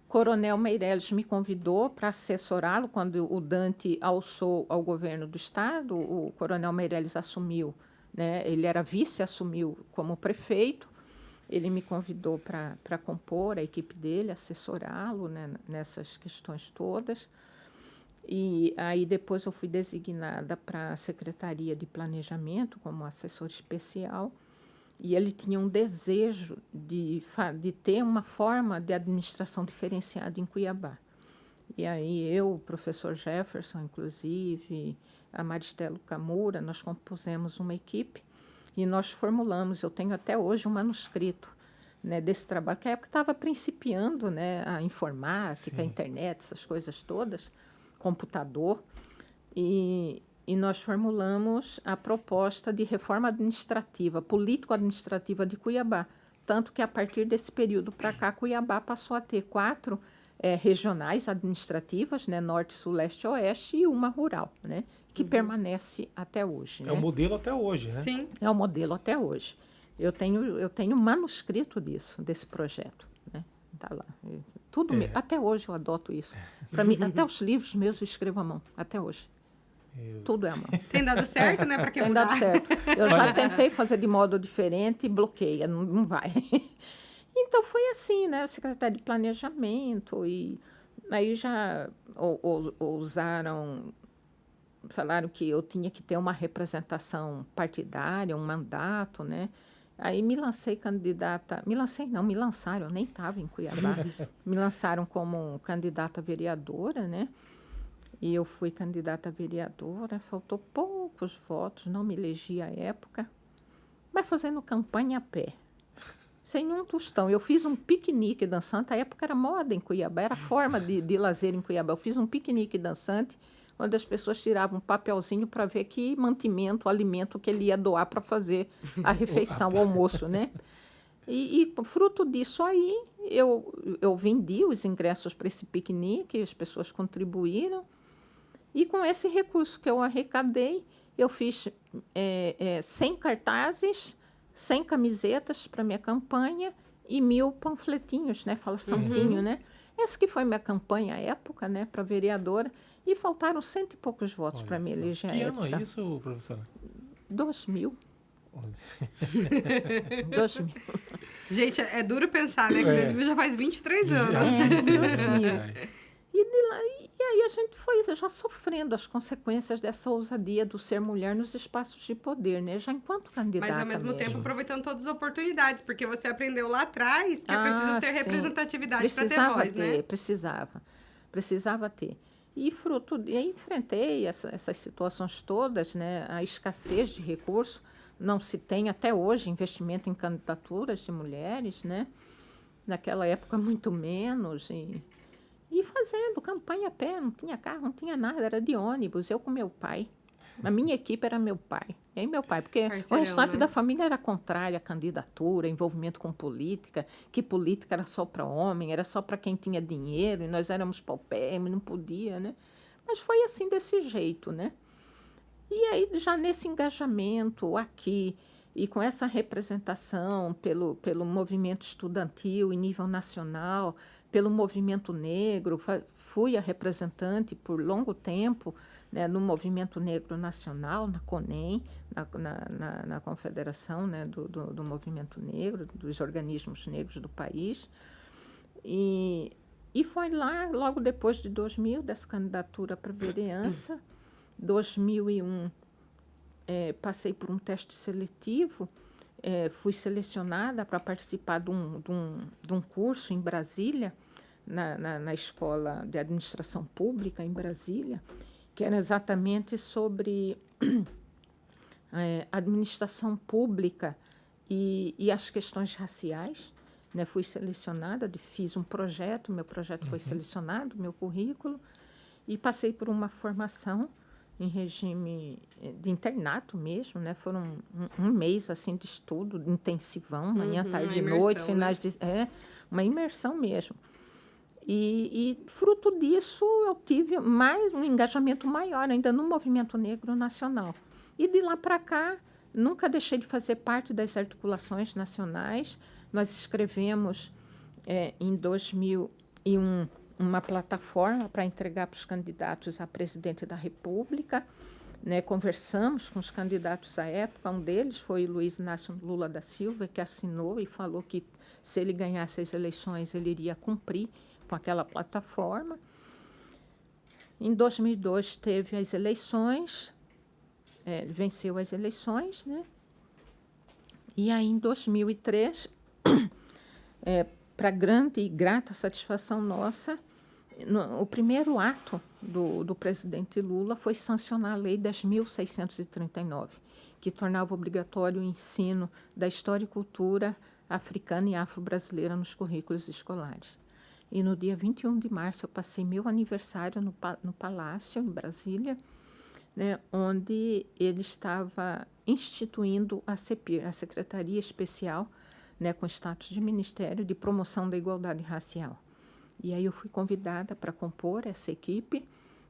Coronel Meirelles me convidou para assessorá-lo quando o Dante alçou ao governo do Estado. O Coronel Meirelles assumiu, né? Ele era vice, assumiu como prefeito. Ele me convidou para compor a equipe dele, assessorá-lo, né, nessas questões todas. E aí depois eu fui designada para a Secretaria de Planejamento como assessora especial. E ele tinha um desejo de ter uma forma de administração diferenciada em Cuiabá. E aí eu, o professor Jefferson, inclusive, a Maristelo Camura, nós compusemos uma equipe e nós formulamos, eu tenho até hoje um manuscrito, né, desse trabalho, que a época estava principiando, né, a informática, Sim. a internet, essas coisas todas, computador, e nós formulamos a proposta de reforma administrativa, político-administrativa de Cuiabá. Tanto que, a partir desse período para cá, Cuiabá passou a ter 4 regionais administrativas, né, norte, sul, leste e oeste, e uma rural, né, que permanece até hoje. É o modelo até hoje, né? Sim. É o modelo até hoje. Eu tenho manuscrito desse projeto, né? Tá lá. Tudo até hoje eu adoto isso. Para mim, até os livros meus eu escrevo à mão, até hoje. Tudo é à mão. Tem dado certo, né? Para quem Tem dado certo. Eu já tentei fazer de modo diferente e bloqueia, não vai. Então, foi assim, né? Secretária de Planejamento, e aí já falaram que eu tinha que ter uma representação partidária, um mandato, né? Aí me lançaram, eu nem estava em Cuiabá. Me lançaram como candidata a vereadora, né? E eu fui candidata a vereadora, faltou poucos votos, não me elegi à época, mas fazendo campanha a pé, sem um tostão. Eu fiz um piquenique dançante, à época era moda em Cuiabá, era forma de lazer em Cuiabá. Eu fiz um piquenique dançante, onde as pessoas tiravam um papelzinho para ver que mantimento, alimento que ele ia doar para fazer a refeição, o almoço, né? E fruto disso aí, eu vendi os ingressos para esse piquenique, as pessoas contribuíram. E com esse recurso que eu arrecadei, eu fiz 100 cartazes, 100 camisetas para minha campanha e 1000 panfletinhos, né? Fala santinho, né? Essa que foi minha campanha à época, né? Para vereadora. E faltaram 100 e poucos votos para me eleger à época. Que ano é isso, professora? 2000. 2000. Gente, é duro pensar, né? Que 2000 já faz 23 anos. 2000. E aí a gente foi já sofrendo as consequências dessa ousadia do ser mulher nos espaços de poder, né? Já enquanto candidata. Mas, ao mesmo mesmo. tempo, aproveitando todas as oportunidades, porque você aprendeu lá atrás que é preciso ter representatividade para ter voz, né? Precisava ter. E aí enfrentei essas situações todas, né? A escassez de recursos, não se tem até hoje investimento em candidaturas de mulheres, né? Naquela época, muito menos, e fazendo campanha a pé, não tinha carro, não tinha nada, era de ônibus, eu com meu pai. A minha equipe era meu pai. E aí meu pai, porque o restante da família era contrário à candidatura, envolvimento com política, que política era só para homem, era só para quem tinha dinheiro, e nós éramos paupérrimos, não podia, né? Mas foi assim, desse jeito, né? E aí, já nesse engajamento aqui, e com essa representação pelo movimento estudantil em nível nacional, pelo movimento negro, fui a representante por longo tempo, né, no Movimento Negro Nacional, na CONEM, na Confederação, né, do Movimento Negro, dos organismos negros do país. E foi lá, logo depois de 2000, dessa candidatura para vereança. 2001, passei por um teste seletivo, fui selecionada para participar de um curso em Brasília, na Escola de Administração Pública em Brasília, que era exatamente sobre administração pública e as questões raciais. Né? Fui selecionada, fiz um projeto, meu projeto foi selecionado, meu currículo, e passei por uma formação em regime de internato mesmo, né? Foram um mês assim de estudo, intensivão, manhã, tarde e noite, finais de... uma imersão mesmo. E fruto disso, eu tive um engajamento maior ainda no movimento negro nacional. E de lá para cá, nunca deixei de fazer parte das articulações nacionais. Nós escrevemos, em 2001, uma plataforma para entregar para os candidatos a presidente da República. Né? Conversamos com os candidatos à época. Um deles foi o Luiz Inácio Lula da Silva, que assinou e falou que, se ele ganhasse as eleições, ele iria cumprir com aquela plataforma. Em 2002, teve as eleições, ele venceu as eleições, né? E aí, em 2003, para grande e grata satisfação nossa, o primeiro ato do presidente Lula foi sancionar a Lei 10.639, que tornava obrigatório o ensino da história e cultura africana e afro-brasileira nos currículos escolares. E no dia 21 de março, eu passei meu aniversário no Palácio, em Brasília, né, onde ele estava instituindo a CEPIR, a Secretaria Especial, né, com status de Ministério de Promoção da Igualdade Racial. E aí eu fui convidada para compor essa equipe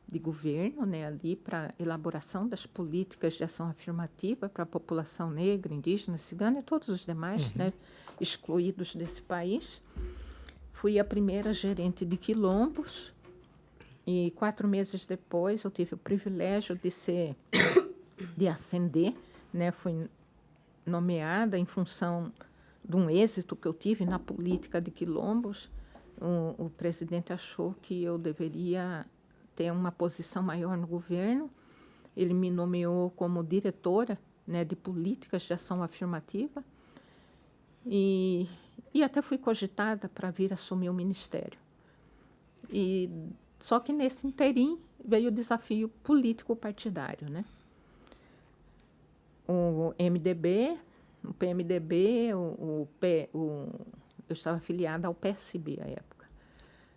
de governo, né, ali para elaboração das políticas de ação afirmativa para a população negra, indígena, cigana e todos os demais, né, excluídos desse país. Fui a primeira gerente de quilombos e 4 meses depois eu tive o privilégio de ascender, né, fui nomeada em função de um êxito que eu tive na política de quilombos. O presidente achou que eu deveria ter uma posição maior no governo. Ele me nomeou como diretora, né, de políticas de ação afirmativa e até fui cogitada para vir assumir o ministério. Só que nesse interim veio o desafio político-partidário, né? O MDB, o PMDB, eu estava afiliada ao PSB à época.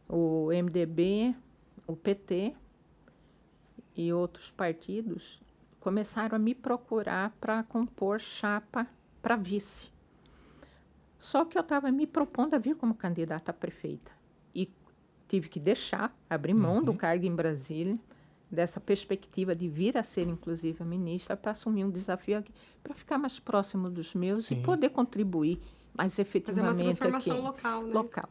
O MDB, o PT e outros partidos começaram a me procurar para compor chapa para vice. Só que eu estava me propondo a vir como candidata a prefeita. E tive que abrir mão do cargo em Brasília, dessa perspectiva de vir a ser, inclusive, a ministra, para assumir um desafio aqui, para ficar mais próximo dos meus e poder contribuir mais efetivamente aqui. Fazer uma transformação local, né? Local.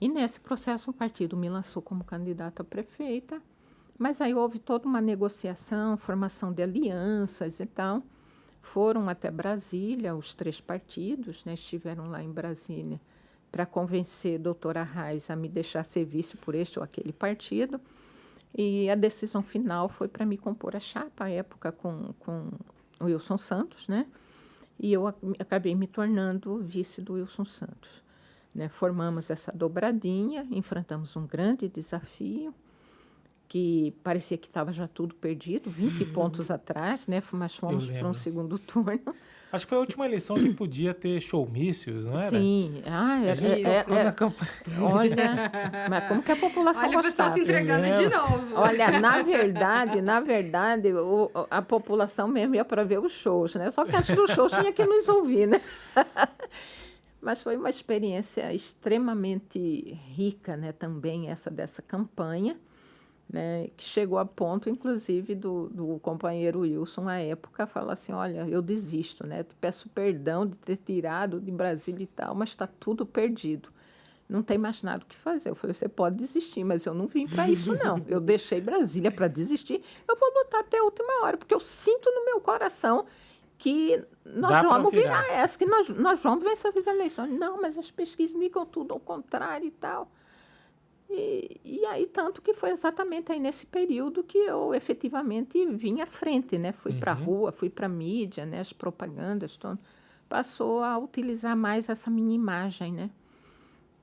E nesse processo o partido me lançou como candidata a prefeita, mas aí houve toda uma negociação, formação de alianças e tal. Foram até Brasília, os 3 partidos, né, estiveram lá em Brasília para convencer a doutora Reis a me deixar ser vice por este ou aquele partido. E a decisão final foi para me compor a chapa, à época, com o Wilson Santos, né? E eu acabei me tornando vice do Wilson Santos. Né? Formamos essa dobradinha, enfrentamos um grande desafio, que parecia que estava já tudo perdido, 20 pontos atrás, né? Mas fomos para um segundo turno. Acho que foi a última eleição que podia ter showmícios, não era? Sim. Na campanha. Olha, mas como que a população Olha, gostava? a pessoa se entregando de novo. Olha, na verdade, a população mesmo ia para ver os shows, né? Só que antes dos shows tinha que nos ouvir, né? Mas foi uma experiência extremamente rica, né? Também dessa campanha. Né, que chegou a ponto, inclusive, do companheiro Wilson, à época, falar assim, olha, eu desisto, né, te peço perdão de ter tirado de Brasília e tal, mas está tudo perdido. não tem mais nada o que fazer. Eu falei, você pode desistir, mas eu não vim para isso, não. Eu deixei Brasília para desistir, eu vou lutar até a última hora, porque eu sinto no meu coração que nós vamos virar essa, que nós vamos vencer essas eleições. Não, mas as pesquisas indicam tudo ao contrário e tal. E aí, tanto que foi exatamente aí nesse período que eu efetivamente vim à frente, né? Fui para a rua, fui para a mídia, né? As propagandas, tudo. Passou a utilizar mais essa minha imagem, né?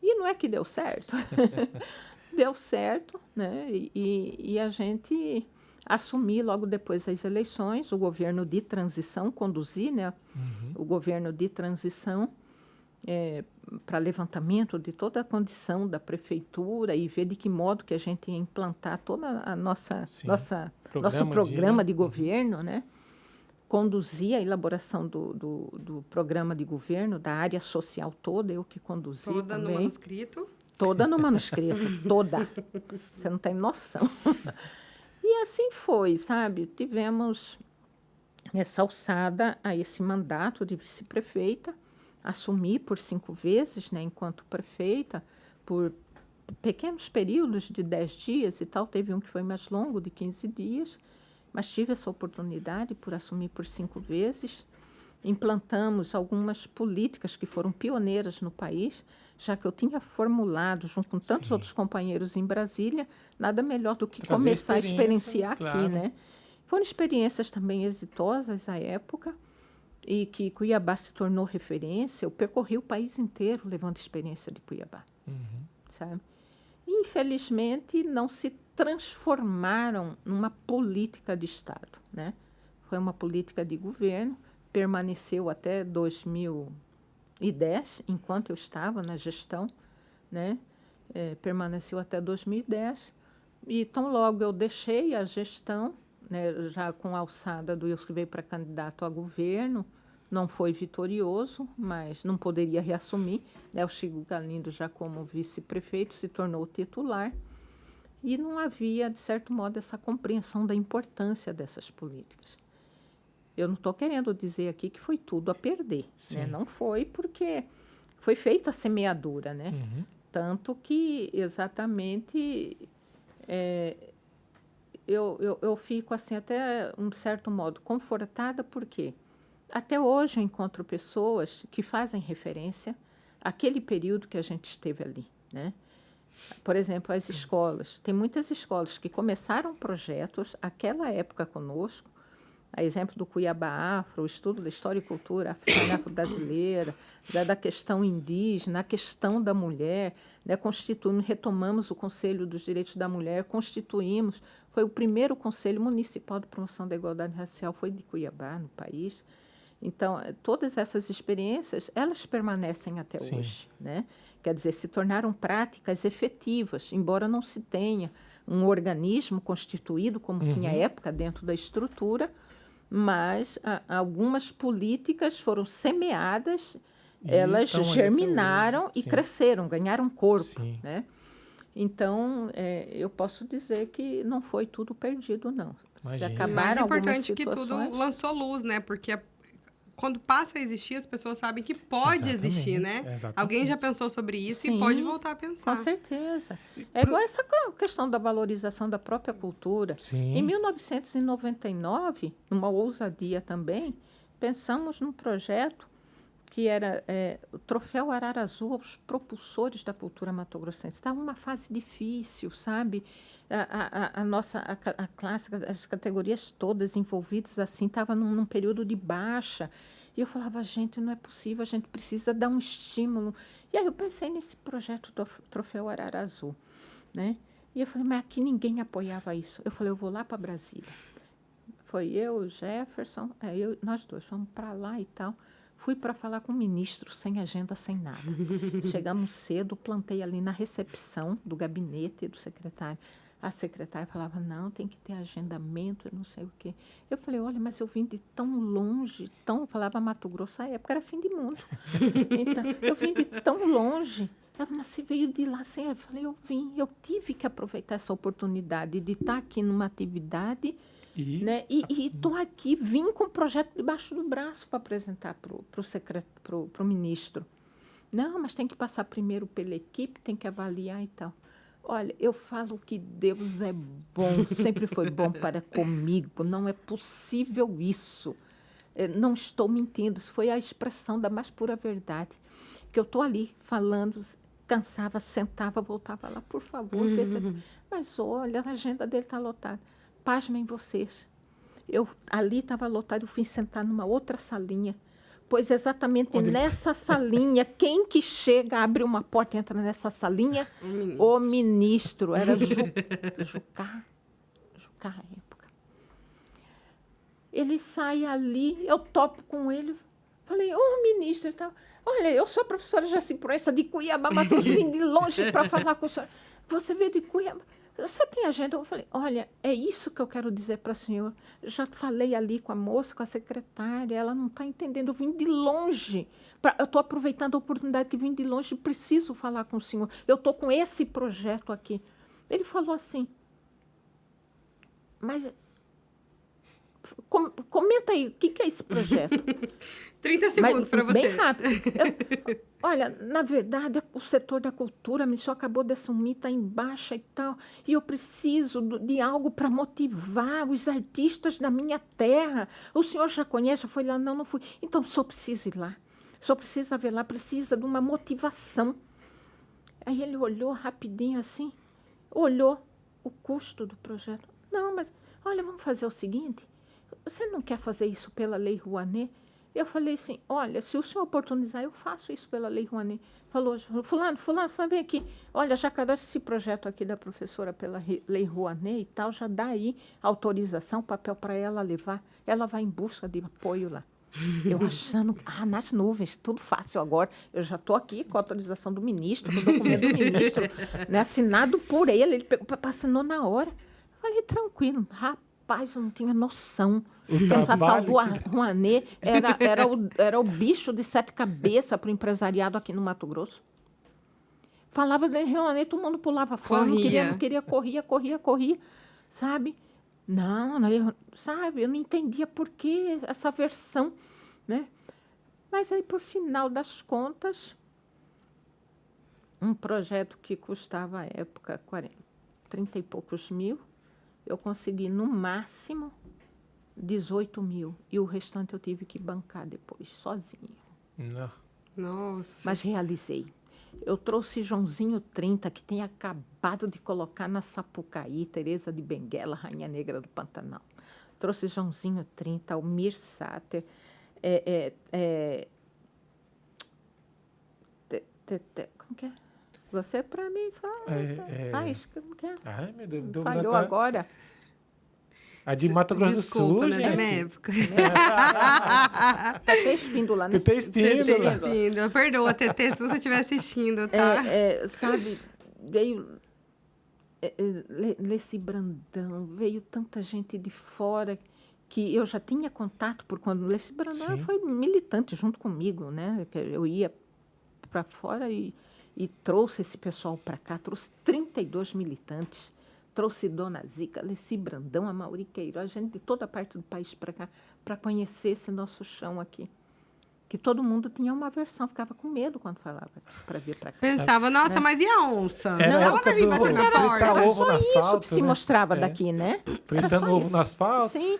E não é que deu certo. Deu certo, né? E a gente assumi logo depois das eleições o governo de transição, conduzi, né? O governo de transição para levantamento de toda a condição da prefeitura e ver de que modo que a gente ia implantar toda a nosso programa de governo, né? Conduzi a elaboração do programa de governo, da área social toda, eu que conduzi toda também. No manuscrito? Toda no manuscrito, toda. Você não tem noção. E assim foi, sabe? Tivemos essa alçada a esse mandato de vice-prefeita, assumi por 5 vezes, né, enquanto prefeita, por pequenos períodos de 10 dias e tal. Teve um que foi mais longo, de 15 dias, mas tive essa oportunidade por assumir por 5 vezes. Implantamos algumas políticas que foram pioneiras no país, já que eu tinha formulado, junto com tantos outros companheiros em Brasília, nada melhor do que começar a experienciar aqui, né? Foram experiências também exitosas à época, e que Cuiabá se tornou referência. Eu percorri o país inteiro levando a experiência de Cuiabá, sabe? Infelizmente, não se transformaram numa política de Estado, né? Foi uma política de governo, permaneceu até 2010, enquanto eu estava na gestão, né? Permaneceu até 2010, e tão logo eu deixei a gestão, né, já com a alçada do Wilson, que veio para candidato a governo, não foi vitorioso, mas não poderia reassumir, né? O Chico Galindo, já como vice-prefeito, se tornou titular, e não havia, de certo modo, essa compreensão da importância dessas políticas. Eu não estou querendo dizer aqui que foi tudo a perder, né? Não foi, porque foi feita a semeadura, né? Tanto que, exatamente, eu fico, assim, até um certo modo confortada, porque até hoje eu encontro pessoas que fazem referência àquele período que a gente esteve ali, né? Por exemplo, as escolas. Tem muitas escolas que começaram projetos aquela época conosco, a exemplo do Cuiabá Afro, o estudo da história e cultura africana afro-brasileira, da questão indígena, a questão da mulher, né? Retomamos o Conselho dos Direitos da Mulher, constituímos, foi o primeiro Conselho Municipal de Promoção da Igualdade Racial, foi de Cuiabá, no país. Então, todas essas experiências, elas permanecem até hoje, né? Quer dizer, se tornaram práticas efetivas, embora não se tenha um organismo constituído, como tinha à época, dentro da estrutura, mas algumas políticas foram semeadas, elas germinaram e cresceram, ganharam corpo, né? Então, eu posso dizer que não foi tudo perdido, não. Se acabaram algumas situações... Mais importante que tudo lançou luz, né? Porque quando passa a existir, as pessoas sabem que pode existir, né? Alguém já pensou sobre isso e pode voltar a pensar. Com certeza. É igual essa questão da valorização da própria cultura. Em 1999, numa ousadia também, pensamos num projeto que era o Troféu Arara Azul aos propulsores da cultura matogrossense. Estava uma fase difícil, sabe? A classe, as categorias todas envolvidas assim, estava num período de baixa. E eu falava, gente, não é possível, a gente precisa dar um estímulo. E aí eu pensei nesse projeto do Troféu Arara Azul, né? E eu falei, mas aqui ninguém apoiava isso. Eu falei, eu vou lá para Brasília. Foi eu, o Jefferson, nós dois fomos para lá e tal. Fui para falar com o ministro, sem agenda, sem nada. Chegamos cedo, plantei ali na recepção do gabinete do secretário. A secretária falava, não, tem que ter agendamento, não sei o quê. Eu falei, olha, mas eu vim de tão longe, falava Mato Grosso, à época era fim de mundo. Então, eu vim de tão longe. Ela, mas você veio de lá sem... Eu falei, eu vim, eu tive que aproveitar essa oportunidade de estar aqui numa atividade, né? E estou aqui, vim com o projeto debaixo do braço para apresentar para o ministro. Não, mas tem que passar primeiro pela equipe, tem que avaliar e tal. Olha, eu falo que Deus é bom, sempre foi bom para comigo, não é possível isso. Não estou mentindo, isso foi a expressão da mais pura verdade. Que eu estou ali falando, cansava, sentava, voltava lá, por favor. Mas olha, a agenda dele está lotada. Pasmem vocês. Eu ali estava lotado, eu fui sentar numa outra salinha. Pois exatamente nessa salinha, quem que chega, abre uma porta e entra nessa salinha? O ministro. Era Jucá à época. Ele sai ali, eu topo com ele. Falei, ministro e tal. Olha, eu sou a professora Jaci Proença de Cuiabá, mas eu vim de longe para falar com o senhor. Você veio de Cuiabá. Você tem agenda? Eu falei, olha, é isso que eu quero dizer para o senhor. Já falei ali com a moça, com a secretária, ela não está entendendo. Eu vim de longe. Eu estou aproveitando a oportunidade que vim de longe, preciso falar com o senhor. Eu estou com esse projeto aqui. Ele falou assim, mas comenta aí, o que é esse projeto? 30 segundos para você. Bem rápido. Olha, na verdade, o setor da cultura, o senhor acabou de assumir, está em baixa e tal, e eu preciso de algo para motivar os artistas da minha terra. O senhor já conhece? Já foi lá? Não fui. Então, o senhor precisa ir lá. O senhor precisa ver lá, precisa de uma motivação. Aí ele olhou rapidinho assim, olhou o custo do projeto. Não, mas, olha, vamos fazer o seguinte, você não quer fazer isso pela Lei Rouanet? Eu falei assim, olha, se o senhor oportunizar, eu faço isso pela Lei Rouanet. Falou, fulano, vem aqui. Olha, já cadastra esse projeto aqui da professora pela Lei Rouanet e tal, já dá aí autorização, papel para ela levar. Ela vai em busca de apoio lá. Eu achando, nas nuvens, tudo fácil agora. Eu já estou aqui com a autorização do ministro, com o documento do ministro, né, assinado por ele pegou, assinou na hora. Falei, tranquilo, rapaz, eu não tinha noção. Essa tal do Rouanet era o bicho de 7 cabeças para o empresariado aqui no Mato Grosso. Falava de Rouanet, todo mundo pulava fora, não queria, corria, sabe? Eu não entendia por que essa versão, né? Mas aí, por final das contas, um projeto que custava, à época, 30 e poucos mil, eu consegui, no máximo, 18 mil. E o restante eu tive que bancar depois, sozinho. Não. Nossa. Mas realizei. Eu trouxe Joãozinho 30, que tem acabado de colocar na Sapucaí, Teresa de Benguela, Rainha Negra do Pantanal. Trouxe Joãozinho 30, Almir Sater, como que é? Você para mim fala. Isso que não quer. Ai, meu Deus. Falhou agora. A de Mato Grosso do Sul, né, gente. da minha época. TT Espíndola, né? TT Espíndola. Perdoa, TT, se você estiver assistindo, tá? Sabe, veio Leci Brandão, veio tanta gente de fora que eu já tinha contato, por quando Leci Brandão foi militante junto comigo, né? Eu ia para fora e trouxe esse pessoal para cá, trouxe 32 militantes. Trouxe Dona Zica, Leci Brandão, a Mauri Queiroz, gente de toda parte do país para cá, para conhecer esse nosso chão aqui. Que todo mundo tinha uma versão, ficava com medo quando falava para vir para cá. Pensava, nossa, mas e a onça? Ela vai vir bater na porta. Era só isso que se mostrava daqui, né? Fritando ovo no asfalto. Sim.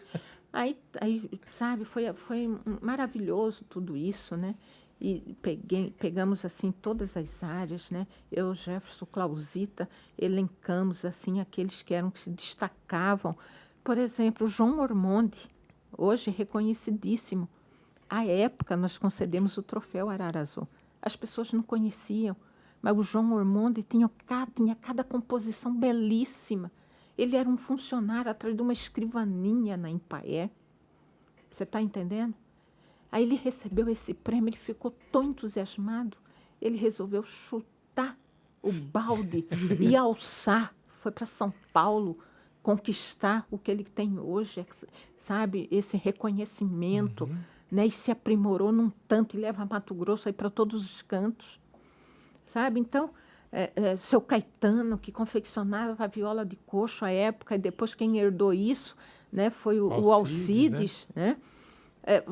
Aí, sabe, foi maravilhoso tudo isso, né? E pegamos, assim, todas as áreas, né? Eu, Jefferson, Clausita, elencamos, assim, aqueles que se destacavam. Por exemplo, João Ormonde, hoje reconhecidíssimo. À época, nós concedemos o troféu Arara Azul. As pessoas não conheciam, mas o João Ormonde tinha cada composição belíssima. Ele era um funcionário atrás de uma escrivaninha na Empaer. Você está entendendo? Aí ele recebeu esse prêmio, ele ficou tão entusiasmado, ele resolveu chutar o balde e alçar. Foi para São Paulo conquistar o que ele tem hoje, sabe? Esse reconhecimento, né? E se aprimorou num tanto, e leva Mato Grosso aí para todos os cantos, sabe? Então, seu Caetano, que confeccionava a viola de coxo à época, e depois quem herdou isso, né, foi o Alcides, né?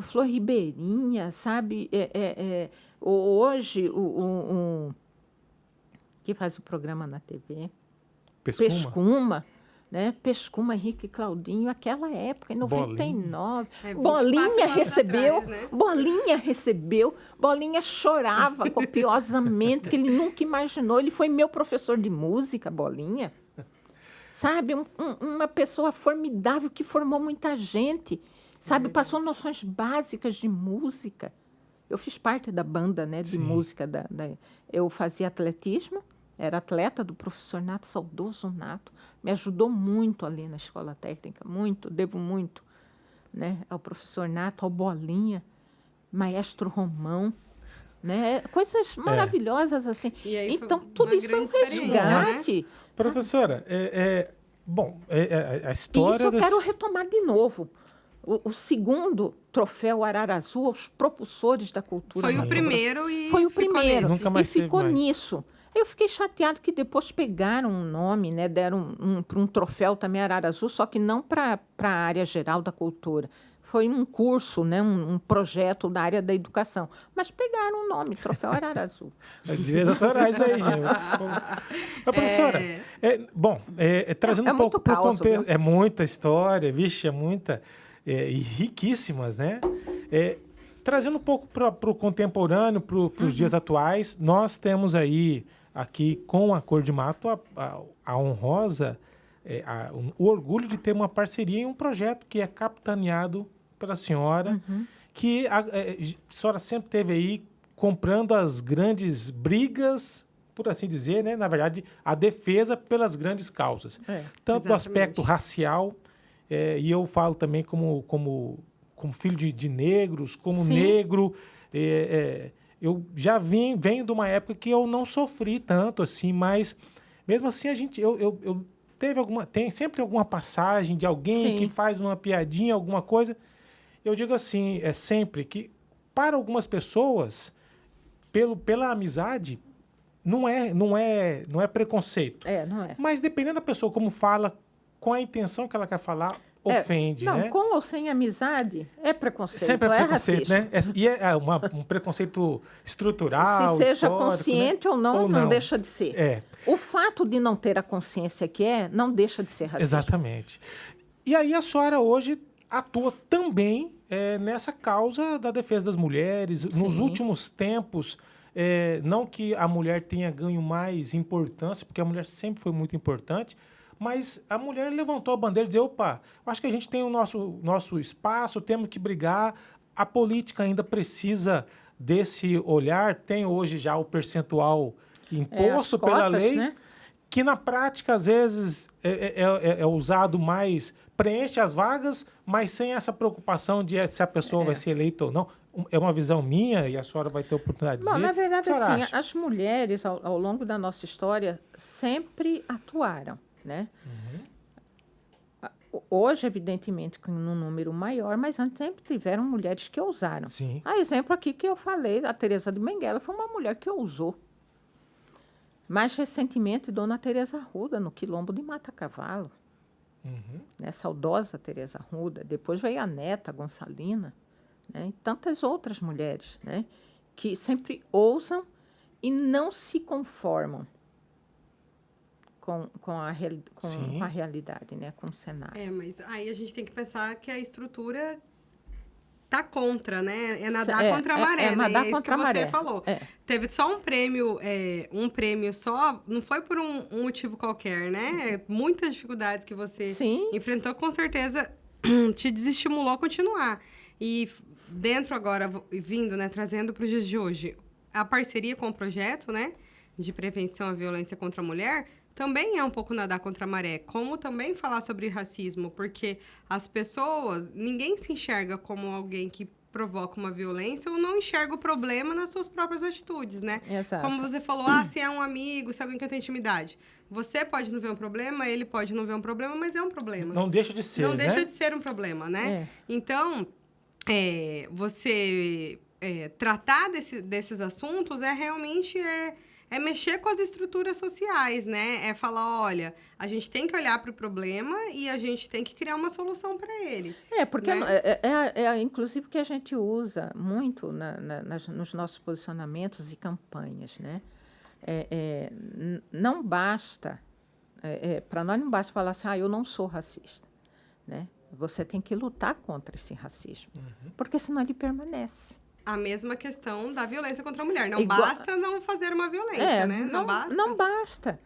Flor Ribeirinha, sabe? Hoje, que faz o programa na TV? Pescuma, né? Pescuma, Henrique e Claudinho, aquela época, em 99. Bolinha recebeu, atrás, né? Bolinha chorava copiosamente, que ele nunca imaginou. Ele foi meu professor de música, Bolinha. Sabe, uma pessoa formidável que formou muita gente, sabe, passou noções básicas de música. Eu fiz parte da banda, né, de música. Eu fazia atletismo, era atleta do professor Nato, saudoso Nato. Me ajudou muito ali na escola técnica, muito, devo muito, né, ao professor Nato, ao Bolinha, maestro Romão, né, coisas maravilhosas assim. Então, tudo isso foi um resgate. Né? Professora, a história... Isso eu quero retomar de novo. O segundo troféu Ararazu aos propulsores da cultura. Foi o primeiro e foi o primeiro Nunca mais e ficou teve mais. nisso. Eu fiquei chateado que depois pegaram um nome, né, deram para um troféu também Ararazu, só que não para a área geral da cultura. Foi um curso, né, um projeto da área da educação. Mas pegaram o nome, Troféu Ararazu. Direitos autorais aí, gente. Mas, professora, trazendo um pouco para o contexto... É muita história, vixe, é muita... e riquíssimas, né? Trazendo um pouco para o contemporâneo, para os dias atuais, nós temos aí, aqui com a Cor de Mato, a honrosa, o orgulho de ter uma parceria em um projeto que é capitaneado pela senhora, que a senhora sempre teve aí comprando as grandes brigas, por assim dizer, né? Na verdade, a defesa pelas grandes causas. Tanto do aspecto racial, e eu falo também como filho de negros, como negro. Eu já venho de uma época que eu não sofri tanto assim, mas mesmo assim eu sempre alguma passagem de alguém que faz uma piadinha, alguma coisa. Eu digo assim, sempre que para algumas pessoas, pela amizade, não é preconceito. Não é. Mas dependendo da pessoa como fala, com a intenção que ela quer falar, ofende, não, né? Com ou sem amizade, é preconceito, sempre é preconceito, racismo. né? E é um preconceito estrutural, se seja né? consciente ou não deixa de ser. O fato de não ter a consciência que não deixa de ser racismo. Exatamente. E aí a senhora hoje atua também nessa causa da defesa das mulheres. Nos últimos tempos, não que a mulher tenha ganho mais importância, porque a mulher sempre foi muito importante, mas a mulher levantou a bandeira e disse, opa, acho que a gente tem o nosso espaço, temos que brigar, a política ainda precisa desse olhar, tem hoje já o percentual imposto pela lei, né? Que na prática, às vezes, é usado mais, preenche as vagas, mas sem essa preocupação de se a pessoa vai ser eleita ou não. É uma visão minha e a senhora vai ter oportunidade de dizer. Na verdade, assim, as mulheres, ao longo da nossa história, sempre atuaram, né? Hoje, evidentemente, com um número maior, mas antes sempre tiveram mulheres que ousaram. Sim. A exemplo aqui que eu falei, a Teresa de Benguela foi uma mulher que ousou. Mais recentemente, Dona Teresa Arruda, no Quilombo de Mata Cavalo. Né? Saudosa Teresa Arruda. Depois veio a neta, Gonçalina. Né? E tantas outras mulheres, né? Que sempre ousam e não se conformam com a realidade, né? Com o cenário. Mas aí a gente tem que pensar que a estrutura tá contra, né? É nadar contra a maré, né? Nadar contra a maré. Você falou. Teve só um prêmio só, não foi por um motivo qualquer, né? Muitas dificuldades que você enfrentou, com certeza, te desestimulou a continuar. E dentro agora, vindo, né, trazendo para os dias de hoje, a parceria com o projeto, né, de prevenção à violência contra a mulher, também é um pouco nadar contra a maré, como também falar sobre racismo, porque as pessoas, ninguém se enxerga como alguém que provoca uma violência ou não enxerga o problema nas suas próprias atitudes, né? Exato. Como você falou, se é um amigo, se é alguém que tem intimidade. Você pode não ver um problema, ele pode não ver um problema, mas é um problema. Não deixa de ser, Não deixa de ser um problema, né? Então, você tratar desses assuntos realmente é mexer com as estruturas sociais, né? É falar, olha, a gente tem que olhar para o problema e a gente tem que criar uma solução para ele. Porque né? inclusive o que a gente usa muito nos nossos posicionamentos e campanhas, né? Não basta, para nós não basta falar assim, eu não sou racista, né? Você tem que lutar contra esse racismo, porque senão ele permanece. A mesma questão da violência contra a mulher. Não basta não fazer uma violência, né? Não basta. Não basta.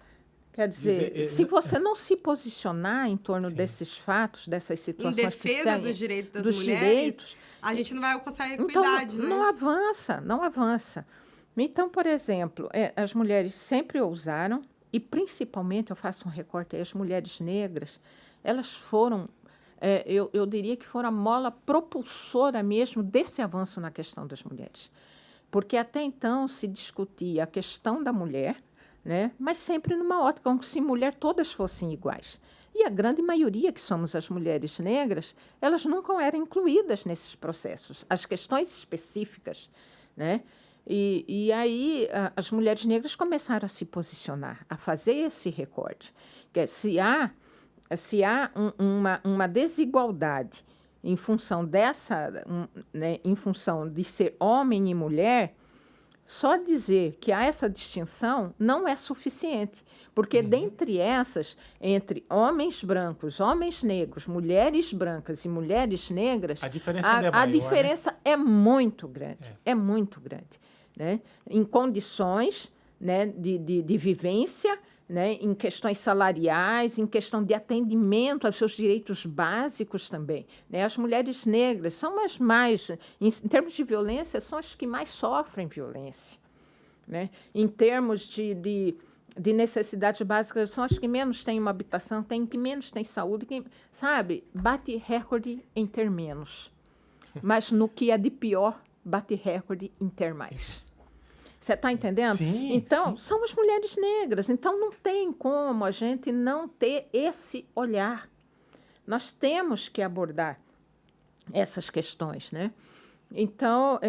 Quer dizer, se você não se posicionar em torno desses fatos, dessas situações... Em defesa dos direitos das mulheres, a gente não vai alcançar a equidade, então, não avança. Então, por exemplo, as mulheres sempre ousaram, e principalmente, eu faço um recorte aí, as mulheres negras, elas foram... eu diria que foram a mola propulsora mesmo desse avanço na questão das mulheres. Porque até então se discutia a questão da mulher, né, mas sempre numa ótica como se mulher todas fossem iguais. E a grande maioria, que somos as mulheres negras, elas nunca eram incluídas nesses processos, as questões específicas. Né? E aí as mulheres negras começaram a se posicionar, a fazer esse recorte. Que se há uma desigualdade em função em função de ser homem e mulher, só dizer que há essa distinção não é suficiente, porque dentre essas, entre homens brancos, homens negros, mulheres brancas e mulheres negras, a diferença ainda é maior, a diferença, né? É muito grande, é muito grande, né? Em condições, né, de vivência, né, em questões salariais, em questão de atendimento aos seus direitos básicos também. Né? As mulheres negras são as mais, em termos de violência, são as que mais sofrem violência. Né? Em termos de necessidades básicas, são as que menos têm uma habitação, que menos têm saúde, sabe? Bate recorde em ter menos. Mas no que é de pior, bate recorde em ter mais. Você está entendendo? Sim, então, sim. somos mulheres negras. Então, não tem como a gente não ter esse olhar. Nós temos que abordar essas questões, né? Então,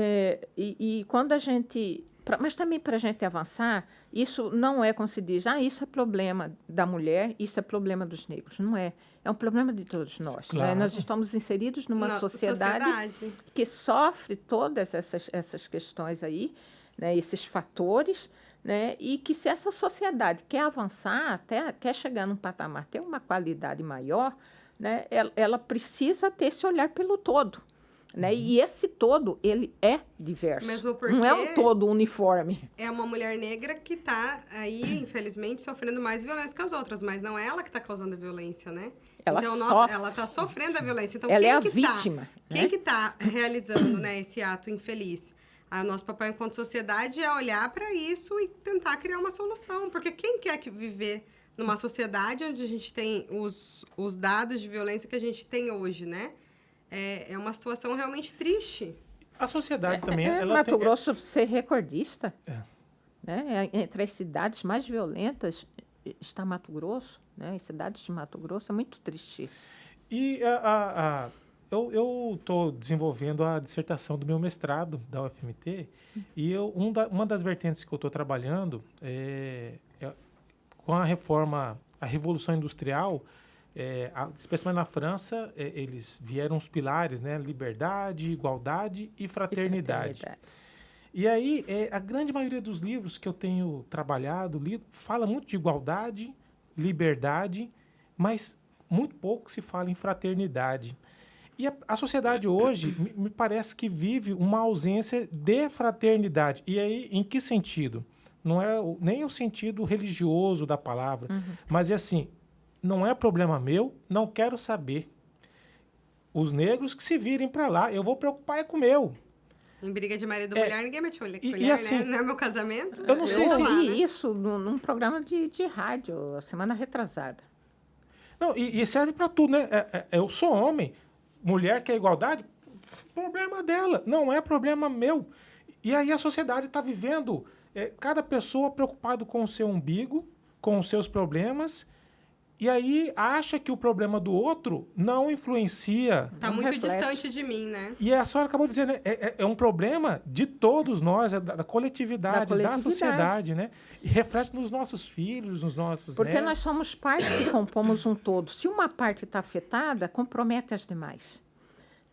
quando a gente... Mas também para a gente avançar, isso não é como se diz, isso é problema da mulher, isso é problema dos negros. Não é. É um problema de todos nós. Claro. Né? Nós estamos inseridos numa sociedade que sofre todas essas questões aí, né, esses fatores, né, e que se essa sociedade quer avançar, quer chegar num patamar, ter uma qualidade maior, né, ela precisa ter esse olhar pelo todo. Né? E esse todo, ele é diverso. Mesmo porque não é um todo uniforme. É uma mulher negra que está aí, infelizmente, sofrendo mais violência que as outras, mas não é ela que está causando a violência, né? Ela está sofrendo a violência. Então, ela é a vítima. Quem que está realizando, né, esse ato infeliz? O nosso papel enquanto sociedade é olhar para isso e tentar criar uma solução. Porque quem quer viver numa sociedade onde a gente tem os dados de violência que a gente tem hoje, né? É uma situação realmente triste. A sociedade também... Mato Grosso ser recordista. Né? Entre as cidades mais violentas está Mato Grosso. Né? As cidades de Mato Grosso é muito triste. E eu estou desenvolvendo a dissertação do meu mestrado da UFMT e uma das vertentes que eu estou trabalhando com a reforma, a Revolução Industrial, especialmente na França, eles vieram os pilares, né? Liberdade, igualdade e fraternidade. E aí, a grande maioria dos livros que eu tenho trabalhado, fala muito de igualdade, liberdade, mas muito pouco se fala em fraternidade. E a sociedade hoje, me parece que vive uma ausência de fraternidade. E aí, em que sentido? Não é nem o sentido religioso da palavra, mas é assim, não é problema meu, não quero saber. Os negros que se virem para lá, eu vou preocupar com o meu. Em briga de marido e mulher, ninguém mete colher, assim, né? Não é meu casamento. Eu não sei se... Eu ouvi isso num programa de rádio, semana retrasada. Não, e serve para tudo, né? Eu sou homem, mulher quer igualdade, problema dela, não é problema meu. E aí a sociedade está vivendo, cada pessoa preocupada com o seu umbigo, com os seus problemas, e aí acha que o problema do outro não influencia. Tá Não muito reflete. distante de mim, né? E a senhora acabou dizendo, né? É um problema de todos nós, da coletividade, da coletividade. sociedade, né? E reflete nos nossos filhos, nos nossos Porque netos. nós somos parte que compomos um todo. Se uma parte está afetada, compromete as demais.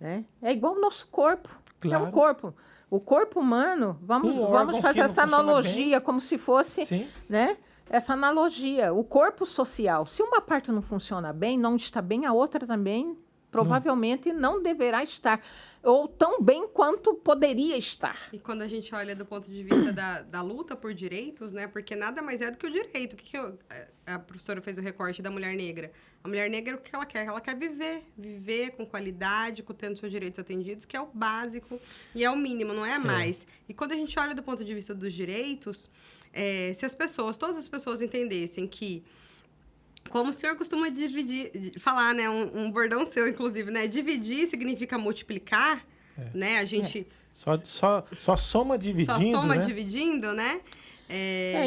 Né? É igual o nosso corpo. Claro. É um corpo. O corpo humano, vamos órgão fazer que não essa funciona analogia como se fosse, Sim. né? Essa analogia. O corpo social, se uma parte não funciona bem, não está bem, a outra também provavelmente não deverá estar. Ou tão bem quanto poderia estar. E quando a gente olha do ponto de vista da luta por direitos, né? Porque nada mais é do que o direito. A professora fez o recorte da mulher negra. A mulher negra, o que ela quer? Ela quer viver. Viver com qualidade, tendo seus direitos atendidos, que é o básico e é o mínimo, não é a mais. E quando a gente olha do ponto de vista dos direitos, se as pessoas, todas as pessoas entendessem que, como o senhor costuma falar, né? Um bordão seu, inclusive, né? Dividir significa multiplicar, né? A gente... Só soma dividindo, Só soma né? dividindo, né?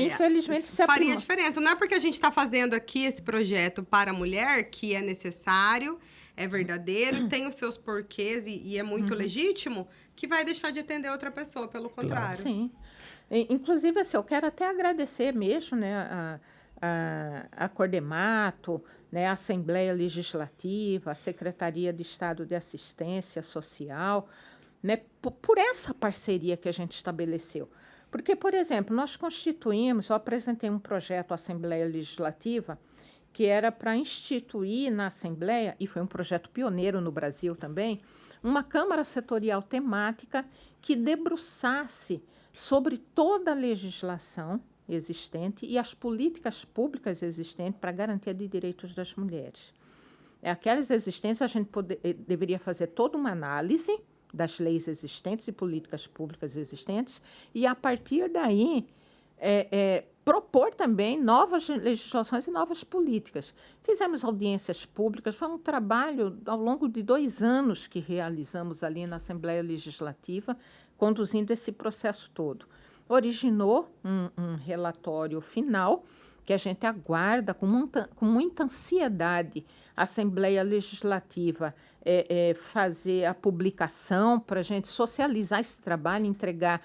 Infelizmente, se faria diferença. Não é porque a gente está fazendo aqui esse projeto para a mulher que é necessário, é verdadeiro, tem os seus porquês e é muito legítimo, que vai deixar de atender outra pessoa, pelo contrário. Sim. Inclusive, assim, eu quero até agradecer mesmo, né, a Cordemato, né, a Assembleia Legislativa, a Secretaria de Estado de Assistência Social, né, por essa parceria que a gente estabeleceu. Porque, por exemplo, nós constituímos, eu apresentei um projeto à Assembleia Legislativa que era para instituir na Assembleia, e foi um projeto pioneiro no Brasil também, uma Câmara Setorial temática que debruçasse sobre toda a legislação existente e as políticas públicas existentes para a garantia de direitos das mulheres. Aquelas existentes, a gente deveria fazer toda uma análise das leis existentes e políticas públicas existentes e, a partir daí, propor também novas legislações e novas políticas. Fizemos audiências públicas, foi um trabalho ao longo de 2 anos que realizamos ali na Assembleia Legislativa, conduzindo esse processo todo. Originou um relatório final que a gente aguarda com muita ansiedade a Assembleia Legislativa fazer a publicação para a gente socializar esse trabalho, entregar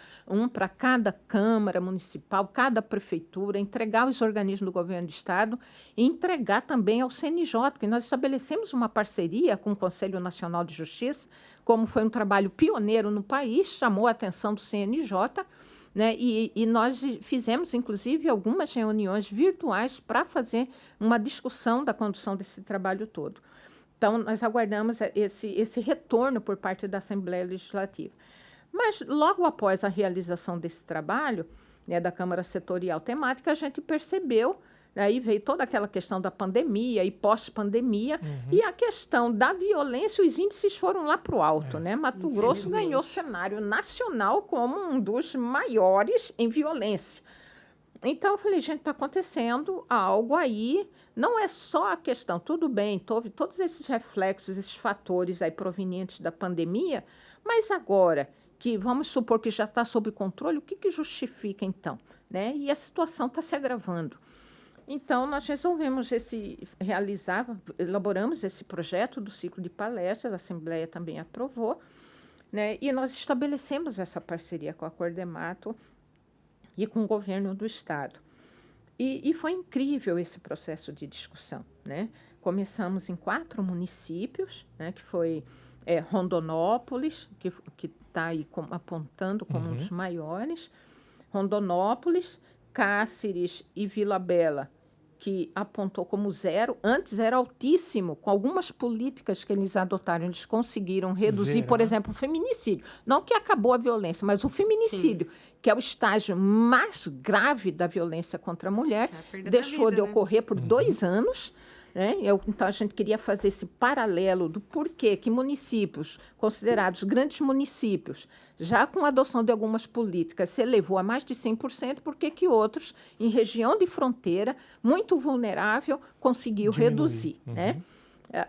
para cada Câmara Municipal, cada Prefeitura, entregar aos organismos do Governo do Estado e entregar também ao CNJ, que nós estabelecemos uma parceria com o Conselho Nacional de Justiça, como foi um trabalho pioneiro no país, chamou a atenção do CNJ, né? E nós fizemos, inclusive, algumas reuniões virtuais para fazer uma discussão da condução desse trabalho todo. Então, nós aguardamos esse retorno por parte da Assembleia Legislativa. Mas, logo após a realização desse trabalho, né, da Câmara Setorial Temática, a gente percebeu, aí veio toda aquela questão da pandemia e pós-pandemia, e a questão da violência, os índices foram lá para o alto. Né? Mato Grosso ganhou o cenário nacional como um dos maiores em violência. Então, eu falei, gente, está acontecendo algo aí, não é só a questão, tudo bem, houve todos esses reflexos, esses fatores aí provenientes da pandemia, mas agora que vamos supor que já está sob controle, o que justifica, então? Né? E a situação está se agravando. Então, nós resolvemos elaboramos esse projeto do ciclo de palestras, a Assembleia também aprovou, né? E nós estabelecemos essa parceria com a Cordemato e com o governo do Estado. E foi incrível esse processo de discussão. Né? Começamos em 4 municípios, né? Que foi Rondonópolis, que está aí apontando como um dos maiores, Rondonópolis, Cáceres e Vila Bela, que apontou como 0, antes era altíssimo, com algumas políticas que eles adotaram, eles conseguiram reduzir, por exemplo, o feminicídio. Não que acabou a violência, mas o feminicídio, que é o estágio mais grave da violência contra a mulher, deixou de ocorrer por 2 anos. Né? Então, a gente queria fazer esse paralelo do porquê que municípios considerados grandes municípios, já com a adoção de algumas políticas, se elevou a mais de 100%, porque que outros, em região de fronteira, muito vulnerável, conseguiu reduzir, né?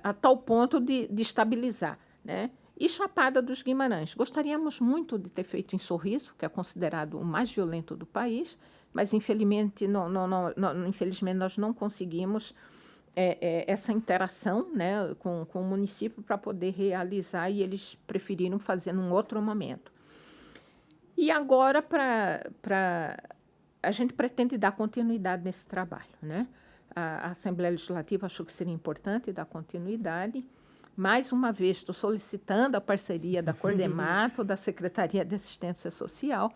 A tal ponto de estabilizar. Né? E Chapada dos Guimarães. Gostaríamos muito de ter feito em Sorriso, que é considerado o mais violento do país, mas, infelizmente, infelizmente nós não conseguimos essa interação, né, com o município para poder realizar, e eles preferiram fazer num outro momento. E agora, a gente pretende dar continuidade nesse trabalho, né? A Assembleia Legislativa achou que seria importante dar continuidade. Mais uma vez, estou solicitando a parceria da Cordemato, da Secretaria de Assistência Social,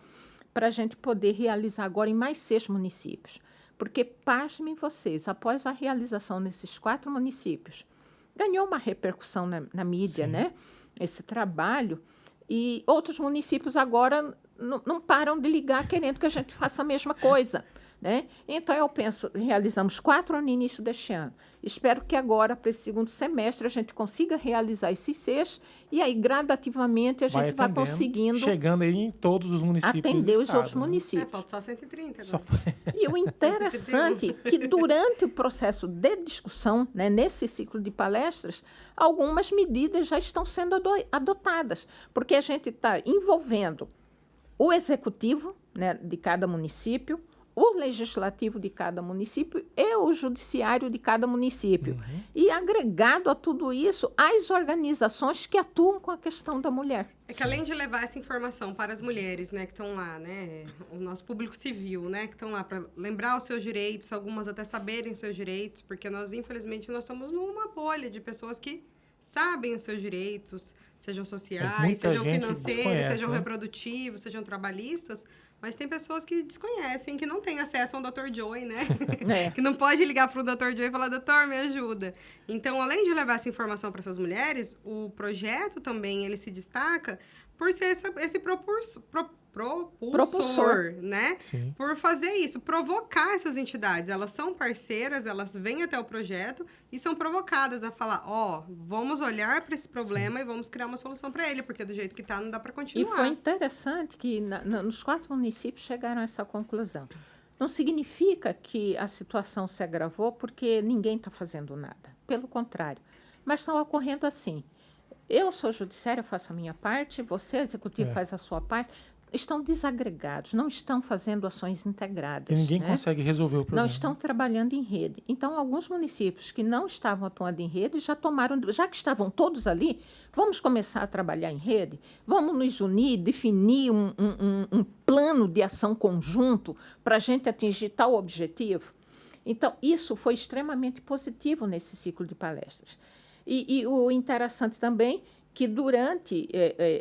para a gente poder realizar agora em mais 6 municípios. Porque, pasmem vocês, após a realização nesses 4 municípios, ganhou uma repercussão na mídia, né? Esse trabalho. E outros municípios agora não param de ligar querendo que a gente faça a mesma coisa, né? Então, eu penso, realizamos 4 no início deste ano. Espero que agora, para esse segundo semestre, a gente consiga realizar esses 6 e aí, gradativamente, a gente vai conseguindo... Chegando aí em todos os municípios atender do os outros né? municípios. Falta só 130. Só E o interessante é que, durante o processo de discussão, né, nesse ciclo de palestras, algumas medidas já estão sendo adotadas, porque a gente está envolvendo o executivo, né, de cada município, o legislativo de cada município e o judiciário de cada município. E, agregado a tudo isso, as organizações que atuam com a questão da mulher. É que, além de levar essa informação para as mulheres, né, que estão lá, né, o nosso público civil, né, que estão lá para lembrar os seus direitos, algumas até saberem os seus direitos, porque nós, infelizmente, nós estamos numa bolha de pessoas que sabem os seus direitos, sejam sociais, sejam financeiros, sejam reprodutivos, sejam trabalhistas, mas tem pessoas que desconhecem, que não têm acesso ao Dr. Joy, né? Que não pode ligar para o Dr. Joy e falar, doutor, me ajuda. Então, além de levar essa informação para essas mulheres, o projeto também, ele se destaca por ser esse propulsor, né? Sim. Por fazer isso, provocar essas entidades. Elas são parceiras, elas vêm até o projeto e são provocadas a falar, vamos olhar para esse problema e vamos criar uma solução para ele, porque do jeito que está não dá para continuar. E foi interessante que nos 4 municípios chegaram a essa conclusão. Não significa que a situação se agravou porque ninguém está fazendo nada. Pelo contrário. Mas está ocorrendo assim. Eu sou judiciária, faço a minha parte, você, executivo, faz a sua parte. Estão desagregados, não estão fazendo ações integradas. E ninguém né? consegue resolver o problema. Não estão trabalhando em rede. Então, alguns municípios que não estavam atuando em rede já que estavam todos ali, vamos começar a trabalhar em rede? Vamos nos unir, definir um plano de ação conjunto para a gente atingir tal objetivo? Então, isso foi extremamente positivo nesse ciclo de palestras. E o interessante também que, durante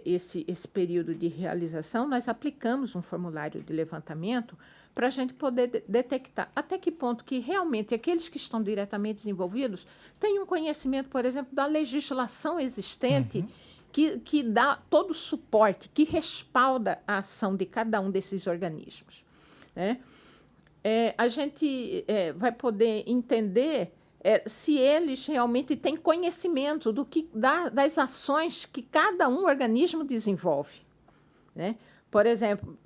esse período de realização, nós aplicamos um formulário de levantamento para a gente poder detectar até que ponto que realmente aqueles que estão diretamente envolvidos têm um conhecimento, por exemplo, da legislação existente que dá todo o suporte, que respalda a ação de cada um desses organismos, né? A gente vai poder entender se eles realmente têm conhecimento das ações que cada organismo desenvolve, né? Por exemplo,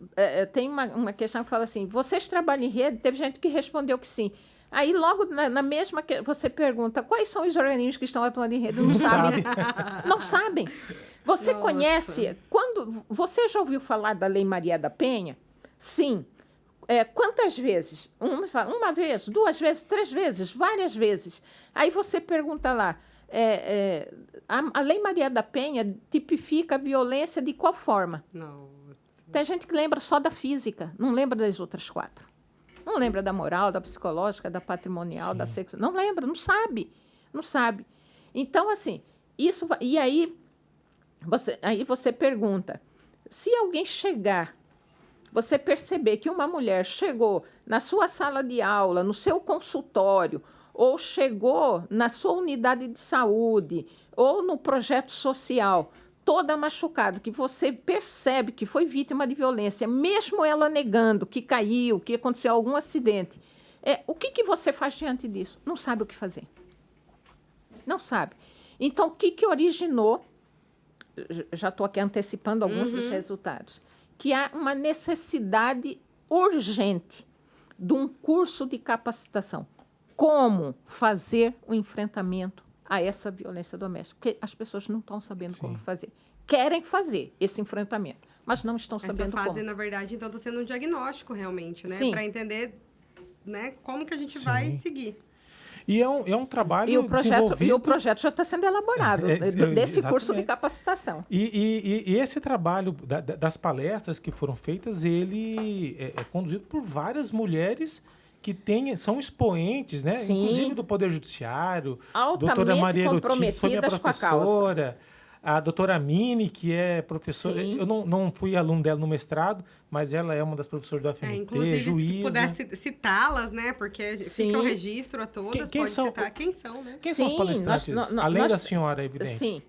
tem uma questão que fala assim, vocês trabalham em rede? Teve gente que respondeu que sim. Aí, logo na mesma, que você pergunta, quais são os organismos que estão atuando em rede? Não sabem. Não sabem. Você conhece... Você já ouviu falar da Lei Maria da Penha? Sim. Quantas vezes? Uma vez, 2 vezes, 3 vezes, várias vezes. Aí você pergunta lá, a Lei Maria da Penha tipifica a violência de qual forma? Não. Tem gente que lembra só da física, não lembra das outras 4. Não lembra da moral, da psicológica, da patrimonial, da sexual. Não lembra, não sabe. Não sabe. Então, assim, isso... E aí você pergunta, se alguém chegar... Você perceber que uma mulher chegou na sua sala de aula, no seu consultório, ou chegou na sua unidade de saúde, ou no projeto social, toda machucada, que você percebe que foi vítima de violência, mesmo ela negando que caiu, que aconteceu algum acidente, o que você faz diante disso? Não sabe o que fazer. Não sabe. Então, o que originou? Já estou aqui antecipando alguns dos resultados. Que há uma necessidade urgente de um curso de capacitação. Como fazer o enfrentamento a essa violência doméstica? Porque as pessoas não estão sabendo como fazer. Querem fazer esse enfrentamento, mas não estão sabendo como. Essa fase, na verdade, então, está sendo um diagnóstico, realmente, né? Sim. Para entender, né, como que a gente vai seguir. E é um trabalho E o desenvolvido... projeto já está sendo elaborado, desse curso de capacitação. E esse trabalho das palestras que foram feitas, ele é conduzido por várias mulheres que são expoentes, né? Sim. Inclusive do Poder Judiciário. Altamente doutora Maria Erotides foi minha comprometidas com a professora. A doutora Mini, que é professora... Sim. Eu não fui aluno dela no mestrado, mas ela é uma das professoras do FMT, inclusive, juíza. se pudesse citá-las, né? Porque fica o registro a todas, Quem pode são? citar quem são, né? Quem são os palestrantes? Além da senhora, é evidente. Sim.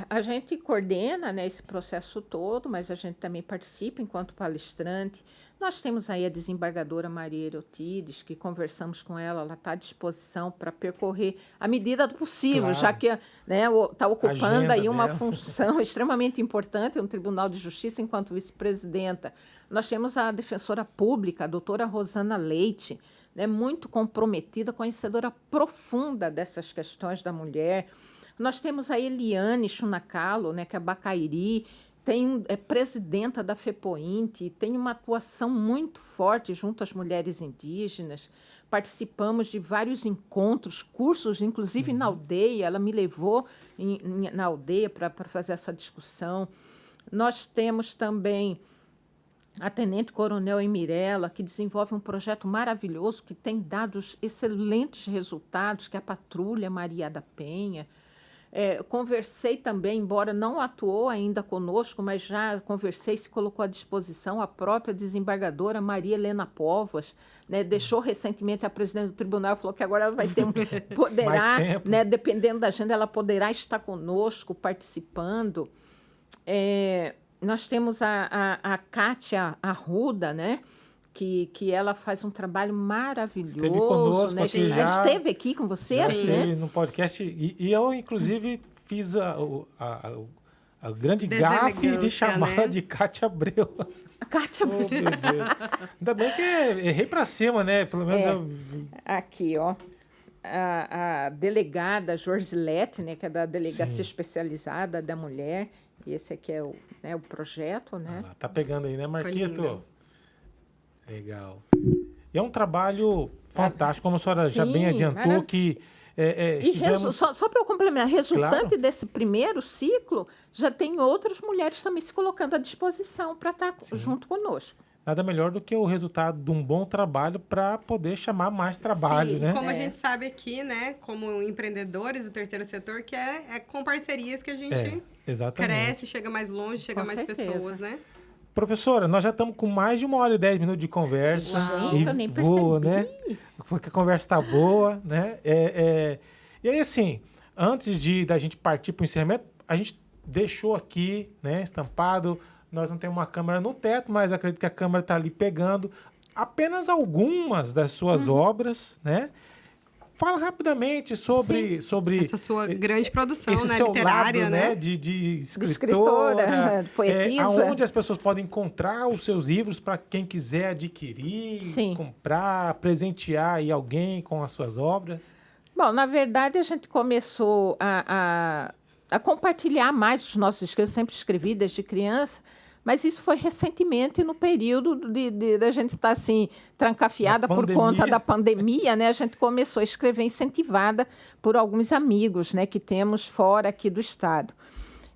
A gente coordena, né, esse processo todo, mas a gente também participa enquanto palestrante. Nós temos aí a desembargadora Maria Erotides, que conversamos com ela está à disposição para percorrer à medida do possível, Claro. já que está ocupando aí uma dela. função extremamente importante no Tribunal de Justiça enquanto vice-presidenta. Nós temos a defensora pública, a doutora Rosana Leite, né, muito comprometida, conhecedora profunda dessas questões da mulher. Nós temos a Eliane Chunacalo, né, que é Bacairi, é presidenta da FEPOINT, tem uma atuação muito forte junto às mulheres indígenas. Participamos de vários encontros, cursos, inclusive na aldeia. Ela me levou na aldeia para fazer essa discussão. Nós temos também a Tenente Coronel Emirela, que desenvolve um projeto maravilhoso que tem dado excelentes resultados, que é a Patrulha Maria da Penha. Conversei também, embora não atuou ainda conosco, mas já conversei, se colocou à disposição a própria desembargadora Maria Helena Póvoas, né, deixou recentemente a presidente do tribunal, falou que agora ela vai ter poderá, né, dependendo da agenda, ela poderá estar conosco, participando. Nós temos a Kátia Arruda, né? Que ela faz um trabalho maravilhoso. Esteve conosco, né? aqui Ela esteve aqui com vocês, já né? no podcast. E eu, inclusive, fiz a grande gafe de chamar né? de Kátia Abreu. A Kátia Abreu. Oh, meu Deus. Ainda bem que errei para cima, né? Pelo menos Aqui, ó. A delegada Jorzilete, né? Que é da Delegacia Especializada da Mulher. E esse aqui é o projeto, né? Tá pegando aí, né, Marquito? Legal. E é um trabalho fantástico, como a senhora já bem adiantou, que só para eu complementar, resultante Claro. desse primeiro ciclo, já tem outras mulheres também se colocando à disposição para estar junto conosco. Nada melhor do que o resultado de um bom trabalho para poder chamar mais trabalho, né? E como a gente sabe aqui, né, como empreendedores do terceiro setor, que é com parcerias que a gente cresce, chega mais longe, chega Com mais certeza. pessoas, né? Professora, nós já estamos com mais de 1 hora e 10 minutos de conversa. Gente, eu nem percebi. Boa, né? Porque a conversa está boa, né? E aí, assim, antes da gente partir para o encerramento, a gente deixou aqui, né, estampado. Nós não temos uma câmera no teto, mas acredito que a câmera está ali pegando apenas algumas das suas obras, né? Fala rapidamente sobre essa sua grande produção, esse né, seu literária, lado, né? De escritora, de poetisa. Aonde as pessoas podem encontrar os seus livros para quem quiser adquirir, comprar, presentear aí alguém com as suas obras? Bom, na verdade, a gente começou a compartilhar mais os nossos escritos. Eu sempre escrevi desde criança, mas isso foi recentemente no período da gente estar assim, trancafiada por conta da pandemia, né? A gente começou a escrever incentivada por alguns amigos, né, que temos fora aqui do estado.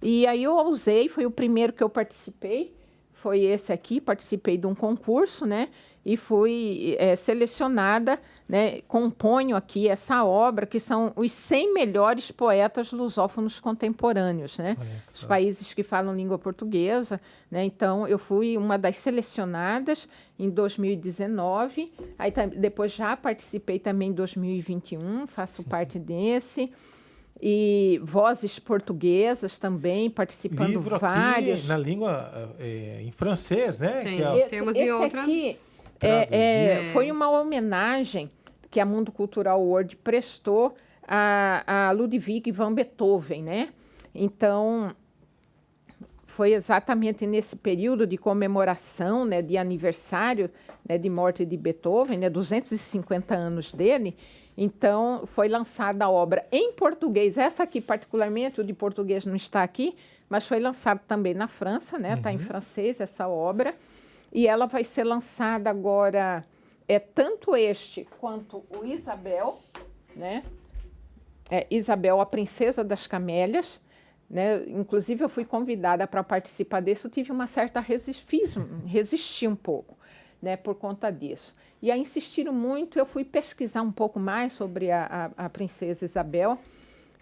E aí eu ousei, foi o primeiro que eu participei, foi esse aqui, participei de um concurso, né? E fui selecionada, né? Componho aqui essa obra, que são os 100 melhores poetas lusófonos contemporâneos, né? Os países que falam língua portuguesa, né? Então, eu fui uma das selecionadas em 2019, aí depois já participei também em 2021, faço parte desse. E vozes portuguesas também, participando livro vários. Aqui na língua em francês, né? Temos esse em outras... aqui foi uma homenagem que a Mundo Cultural World prestou a Ludwig van Beethoven, né? Então, foi exatamente nesse período de comemoração, né, de aniversário, né, de morte de Beethoven, né, 250 anos dele. Então, foi lançada a obra em português. Essa aqui, particularmente, o de português não está aqui, mas foi lançado também na França, né? Está em francês essa obra. E ela vai ser lançada agora, tanto este quanto o Isabel, né? Isabel, a Princesa das Camélias, né? Inclusive, eu fui convidada para participar desse, eu tive uma certa resisti um pouco, né, por conta disso. E aí insistiram muito, eu fui pesquisar um pouco mais sobre a Princesa Isabel,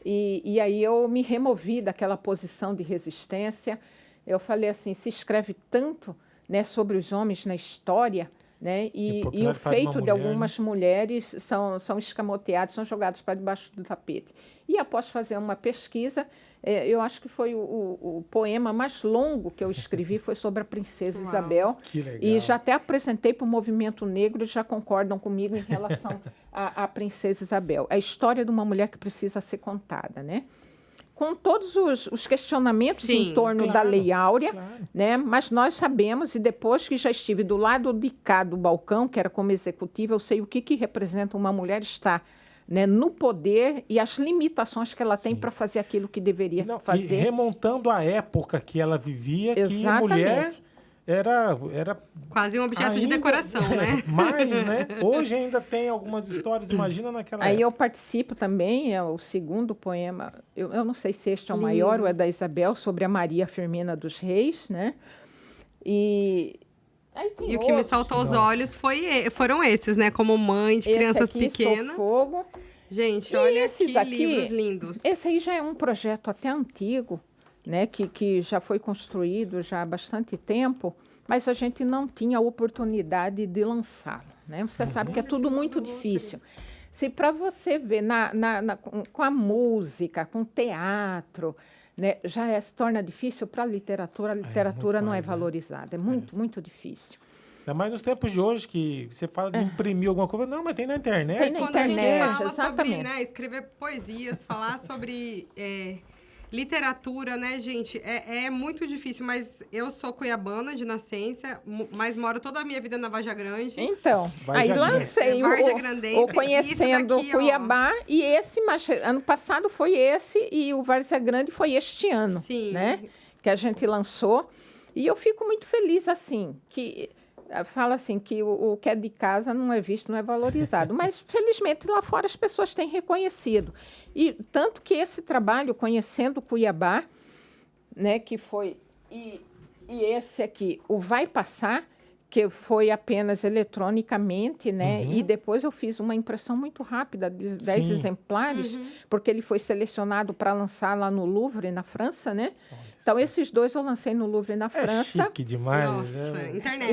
e aí eu me removi daquela posição de resistência. Eu falei assim, se escreve tanto, né, sobre os homens na história, né, e o feito de algumas mulheres são escamoteados, são jogados para debaixo do tapete. E após fazer uma pesquisa, eu acho que foi o poema mais longo que eu escrevi, foi sobre a Princesa Isabel. Que legal. E já até apresentei para o movimento negro, já concordam comigo em relação à Princesa Isabel. É a história de uma mulher que precisa ser contada, né? Com todos os questionamentos em torno da Lei Áurea, né? Mas nós sabemos, e depois que já estive do lado de cá do balcão, que era como executiva, eu sei o que representa uma mulher estar, né, no poder e as limitações que ela tem para fazer aquilo que deveria fazer. E remontando a época que ela vivia, que a mulher era quase um objeto de decoração, né? Mas, né? Hoje ainda tem algumas histórias, imagina naquela época. Aí eu participo também, é o segundo poema, eu não sei se este é o maior ou é da Isabel, sobre a Maria Firmina dos Reis, né? E o que me saltou aos olhos foram esses, né? Como mãe de crianças pequenas. Sou Fogo. Gente, olha que livros lindos. Esse aí já é um projeto até antigo, né, que já foi construído já há bastante tempo, mas a gente não tinha a oportunidade de lançá-lo, né? Você sabe que é tudo muito difícil. Se para você ver com a música, com o teatro, né, se torna difícil para a literatura não é valorizada, é muito difícil. Ainda mais nos tempos de hoje, que você fala de imprimir alguma coisa. Não, mas tem na internet. Tem na internet, a gente fala exatamente. Sobre, né, escrever poesias, falar sobre literatura, né, gente? É muito difícil, mas eu sou cuiabana de nascença, mas moro toda a minha vida na Vargem Grande. Então, aí lancei o Conhecendo daqui, Cuiabá, e mas ano passado foi esse, e o Várzea Grande foi este ano, né? Que a gente lançou. E eu fico muito feliz, assim, que fala assim que o que é de casa não é visto, não é valorizado. Mas, felizmente, lá fora as pessoas têm reconhecido. E tanto que esse trabalho, Conhecendo Cuiabá, né, que foi... E esse aqui, o Vai Passar, que foi apenas eletronicamente, né? E depois eu fiz uma impressão muito rápida de 10 exemplares, porque ele foi selecionado para lançar lá no Louvre, na França, né? Então, esses dois eu lancei no Louvre, na França. Chique demais. Nossa, internet.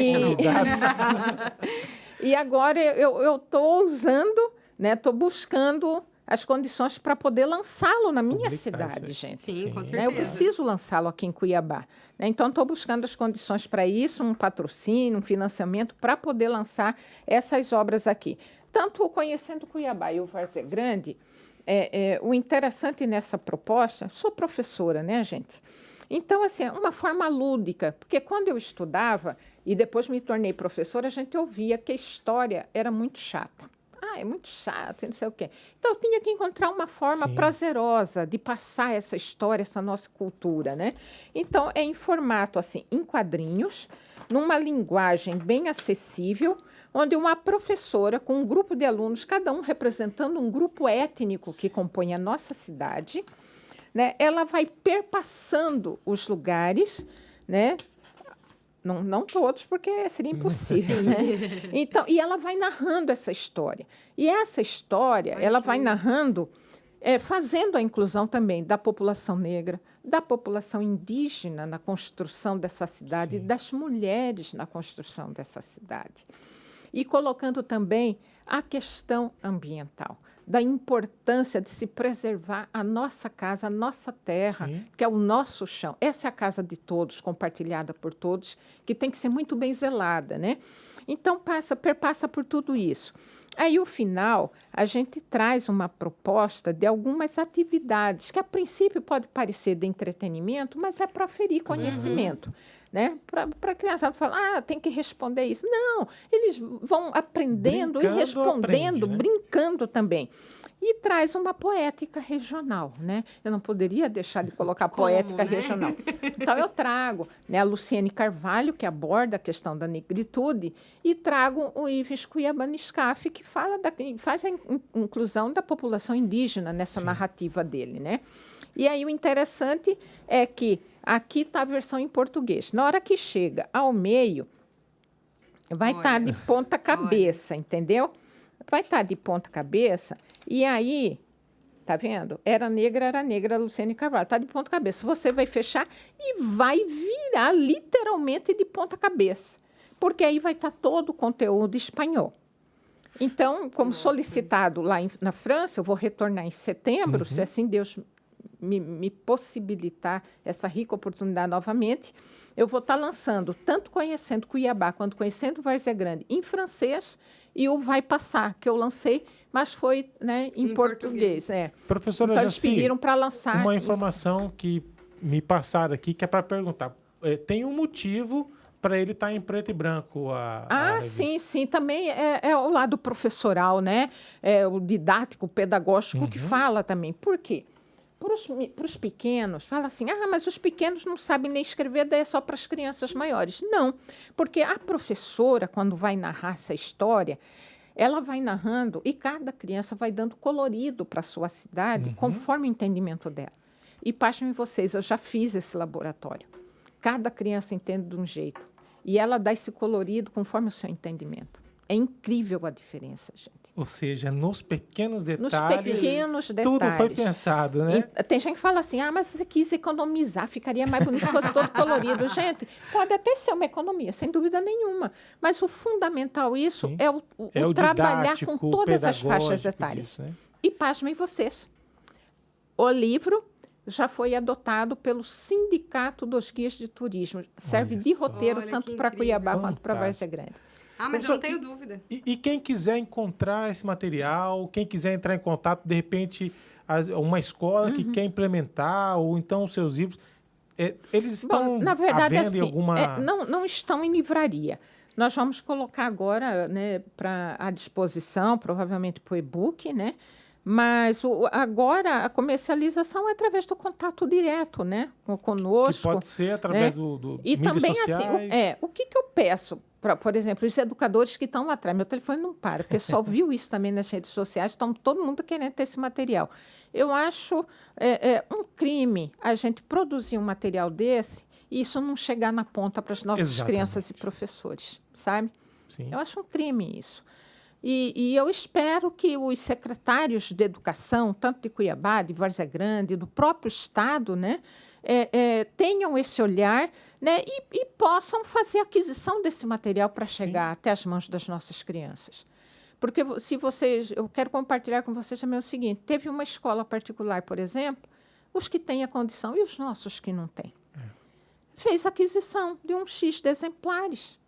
E agora eu estou usando, né? Estou buscando as condições para poder lançá-lo na minha cidade, gente. Sim, com certeza. Né? Eu preciso lançá-lo aqui em Cuiabá. Né? Então, estou buscando as condições para isso, um patrocínio, um financiamento, para poder lançar essas obras aqui. Tanto o Conhecendo Cuiabá e o Várzea Grande, o interessante nessa proposta... Sou professora, né, gente? Então, assim, é uma forma lúdica, porque quando eu estudava e depois me tornei professora, a gente ouvia que a história era muito chata. É muito chato, não sei o quê. Então, eu tinha que encontrar uma forma prazerosa de passar essa história, essa nossa cultura, né? Então, é em formato, assim, em quadrinhos, numa linguagem bem acessível, onde uma professora com um grupo de alunos, cada um representando um grupo étnico que compõe a nossa cidade, né? Ela vai perpassando os lugares, né? Não todos, porque seria impossível, né? Então, e ela vai narrando essa história. E essa história, ela vai narrando, fazendo a inclusão também da população negra, da população indígena na construção dessa cidade, das mulheres na construção dessa cidade. E colocando também a questão ambiental, da importância de se preservar a nossa casa, a nossa terra, que é o nosso chão. Essa é a casa de todos, compartilhada por todos, que tem que ser muito bem zelada, né? Então, perpassa por tudo isso. Aí, o final, a gente traz uma proposta de algumas atividades, que a princípio pode parecer de entretenimento, mas é para aferir conhecimento. Né? Para a criança falar, tem que responder isso. Não, eles vão aprendendo e respondendo, brincando também. e traz uma poética regional, né? Eu não poderia deixar de colocar Como, poética né? regional. Então, eu trago, né, a Luciene Carvalho, que aborda a questão da negritude, e trago o Ives Cuiabano Scaff, que faz a inclusão da população indígena nessa narrativa dele, né? E aí o interessante é que aqui está a versão em português. Na hora que chega ao meio, vai estar de ponta cabeça, entendeu? Vai estar de ponta cabeça, e aí, tá vendo? Era negra, Luciene Carvalho. Está de ponta cabeça. Você vai fechar e vai virar literalmente de ponta cabeça, porque aí vai estar todo o conteúdo espanhol. Então, como solicitado lá na França, eu vou retornar em setembro, se assim Deus me possibilitar essa rica oportunidade novamente, eu vou estar lançando, tanto conhecendo Cuiabá quanto conhecendo Várzea Grande, em francês, e o Vai Passar, que eu lancei, mas foi, né, em português. Professora então, eles Jaci, pediram para lançar. uma informação que me passaram aqui, que é para perguntar. Tem um motivo para ele estar em preto e branco a revista. Sim. Também é o lado professoral, né? É o didático, pedagógico que fala também. Por quê? Para os pequenos, fala assim, mas os pequenos não sabem nem escrever, daí é só para as crianças maiores. Não, porque a professora, quando vai narrar essa história, ela vai narrando e cada criança vai dando colorido para a sua cidade, conforme o entendimento dela. E, pasmem vocês, eu já fiz esse laboratório. Cada criança entende de um jeito. E ela dá esse colorido conforme o seu entendimento. É incrível a diferença, gente. Ou seja, nos pequenos detalhes. Nos pequenos detalhes. Tudo foi pensado, né? E tem gente que fala assim, mas você quis economizar, ficaria mais bonito se fosse todo colorido. Gente, pode até ser uma economia, sem dúvida nenhuma. Mas o fundamental isso é o trabalhar com todas as faixas etárias. Disso, né? E pasmem vocês. O livro já foi adotado pelo Sindicato dos Guias de Turismo. Serve de roteiro tanto para Cuiabá quanto para Várzea Grande. Mas eu não tenho dúvida. E quem quiser encontrar esse material, quem quiser entrar em contato, de repente, uma escola que quer implementar, ou então os seus livros, eles estão na verdade, à venda assim, em alguma... não estão em livraria. Nós vamos colocar agora, né, à disposição, provavelmente para o e-book, né? Mas agora a comercialização é através do contato direto, né, conosco. Que pode ser através né? do E mídias também sociais. assim, o que eu peço para, por exemplo, os educadores que estão lá atrás, meu telefone não para. O pessoal viu isso também nas redes sociais, estão todo mundo querendo ter esse material. Eu acho um crime a gente produzir um material desse e isso não chegar na ponta para as nossas crianças e professores, sabe? Sim. Eu acho um crime isso. E eu espero que os secretários de educação, tanto de Cuiabá, de Várzea Grande, do próprio Estado, né, tenham esse olhar, né, e possam fazer aquisição desse material para chegar até as mãos das nossas crianças. Porque eu quero compartilhar com vocês também o seguinte, teve uma escola particular, por exemplo, os que têm a condição e os nossos que não têm. Fez aquisição de um X de exemplares,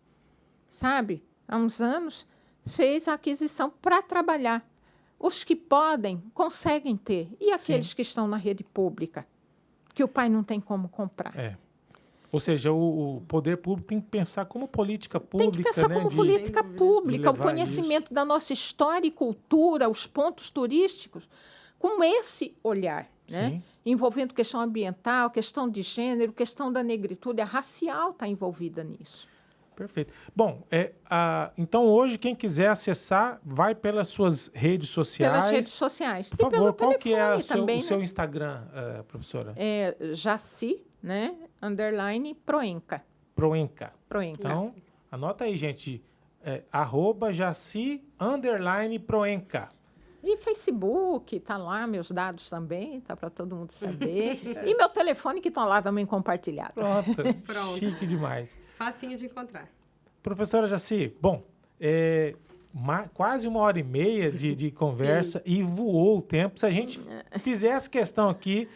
sabe? Há uns anos, fez a aquisição para trabalhar. Os que podem, conseguem ter. E aqueles que estão na rede pública, que o pai não tem como comprar? Ou seja, o poder público tem que pensar como política pública. Tem que pensar como política pública, o conhecimento da nossa história e cultura, os pontos turísticos, com esse olhar, né? Envolvendo questão ambiental, questão de gênero, questão da negritude, a racial está envolvida nisso. Perfeito. Bom, então hoje quem quiser acessar, vai pelas suas redes sociais. Pelas redes sociais. Por favor, qual que é também, o seu Instagram, professora? Jaci, né? _Proenca. Proenca. Proenca. Então, anota aí, gente. @Jaci _Proenca. E Facebook, tá lá, meus dados também, tá para todo mundo saber. E meu telefone que tá lá também compartilhado. Pronto. Chique demais. Facinho de encontrar. Professora Jaci, bom, quase 1h30 de conversa e voou o tempo. Se a gente fizesse questão aqui,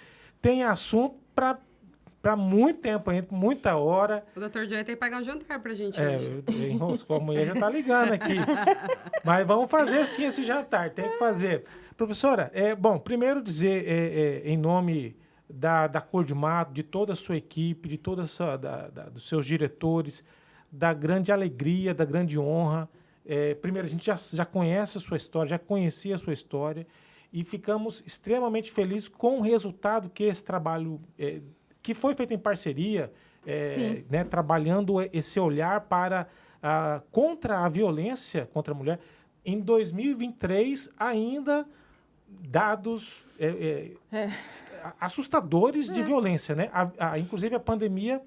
tem assunto para muito tempo ainda, muita hora. O Dr. Joey tem que pagar um jantar pra gente hoje. A mulher já tá ligando aqui. Mas vamos fazer sim esse jantar, tem que fazer. Professora, bom, primeiro dizer em nome da Cor de Mato, de toda a sua equipe, de toda dos seus diretores, da grande alegria, da grande honra. Primeiro, a gente já conhece a sua história, já conhecia a sua história. e ficamos extremamente felizes com o resultado que esse trabalho, que foi feito em parceria, né, trabalhando esse olhar para contra a violência contra a mulher. Em 2023, ainda dados assustadores de violência, né? Inclusive, a pandemia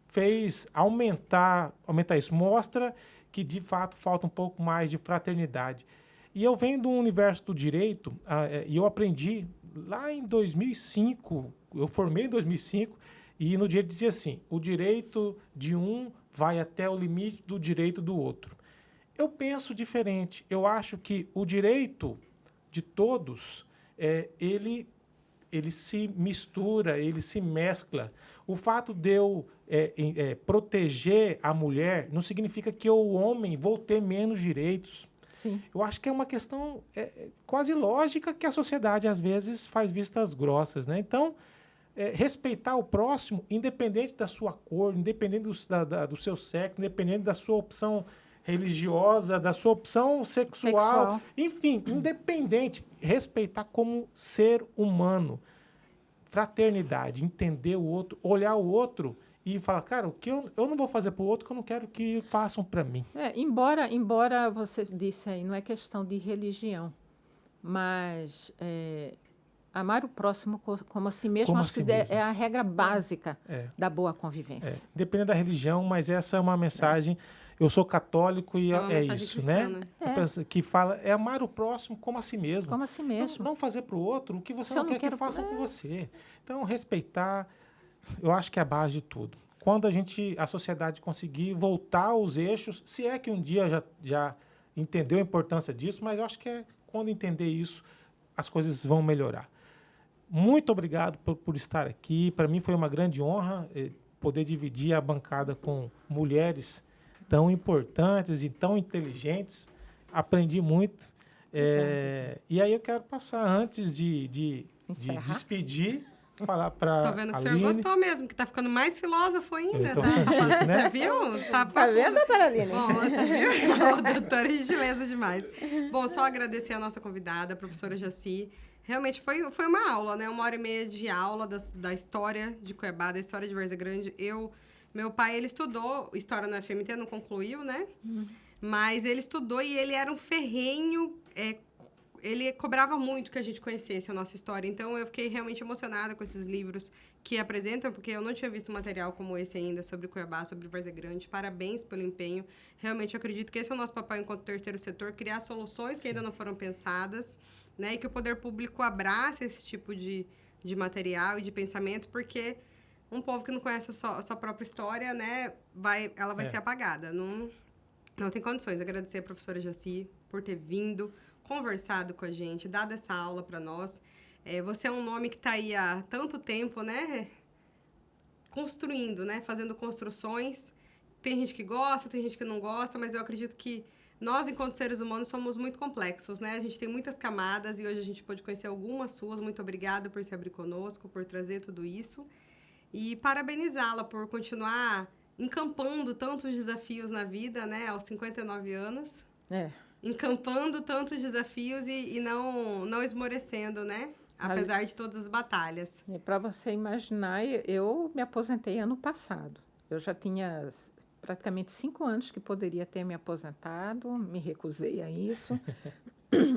fez aumentar isso. Mostra que, de fato, falta um pouco mais de fraternidade. E eu venho do universo do direito, e eu aprendi lá em 2005, eu formei em 2005, e no direito dizia assim, o direito de um vai até o limite do direito do outro. Eu penso diferente. Eu acho que o direito de todos, ele se mistura, ele se mescla. O fato de eu proteger a mulher não significa que o homem vou ter menos direitos. Sim. Eu acho que é uma questão quase lógica que a sociedade, às vezes, faz vistas grossas, né? Então, respeitar o próximo, independente da sua cor, independente do seu sexo, independente da sua opção religiosa, da sua opção sexual. Enfim, independente, respeitar como ser humano. Fraternidade, entender o outro, olhar o outro e falar, cara, o que eu não vou fazer para o outro que eu não quero que façam para mim. Embora você disse aí, não é questão de religião, mas amar o próximo como a si mesmo, acho que é a regra básica da boa convivência. Depende da religião, mas essa é uma mensagem. Eu sou católico e é isso, cristã, né? Que fala, amar o próximo como a si mesmo. Como a si mesmo. Não fazer para o outro o que você não quer que façam com você. Então, respeitar, eu acho que é a base de tudo. Quando a sociedade conseguir voltar aos eixos, se é que um dia já entendeu a importância disso, mas eu acho que quando entender isso, as coisas vão melhorar. Muito obrigado por estar aqui. Para mim foi uma grande honra poder dividir a bancada com mulheres tão importantes e tão inteligentes. Aprendi muito. E aí eu quero passar, antes de despedir, falar para a Tô vendo que Aline. o senhor gostou mesmo, que tá ficando mais filósofo ainda. Né? Você viu? Tá vendo, doutora Aline? Bom, você viu? Doutora, gentileza demais. Bom, só agradecer a nossa convidada, a professora Jaci. Realmente foi uma aula, né? 1h30 de aula da história de Cuiabá, da história de Várzea Grande. Meu pai, ele estudou história no FMT, não concluiu, né? Mas ele estudou e ele era um ferrenho, ele cobrava muito que a gente conhecesse a nossa história. Então, eu fiquei realmente emocionada com esses livros que apresentam, porque eu não tinha visto um material como esse ainda sobre Cuiabá, sobre Várzea Grande. Parabéns pelo empenho. Realmente, eu acredito que esse é o nosso papel enquanto terceiro setor, criar soluções que ainda não foram pensadas, né? E que o poder público abrace esse tipo de material e de pensamento, porque um povo que não conhece a sua própria história, né, ela vai ser apagada. Não tem condições. Agradecer a professora Jaci por ter vindo, conversado com a gente, dado essa aula para nós. Você é um nome que está aí há tanto tempo, né, construindo, né, fazendo construções. Tem gente que gosta, tem gente que não gosta, mas eu acredito que nós, enquanto seres humanos, somos muito complexos, né? A gente tem muitas camadas e hoje a gente pôde conhecer algumas suas. Muito obrigada por se abrir conosco, por trazer tudo isso. E parabenizá-la por continuar encampando tantos desafios na vida, né? Aos 59 anos. Encampando tantos desafios e não esmorecendo, né? Apesar de todas as batalhas. E para você imaginar, eu me aposentei ano passado. Eu já tinha praticamente 5 anos que poderia ter me aposentado, me recusei a isso.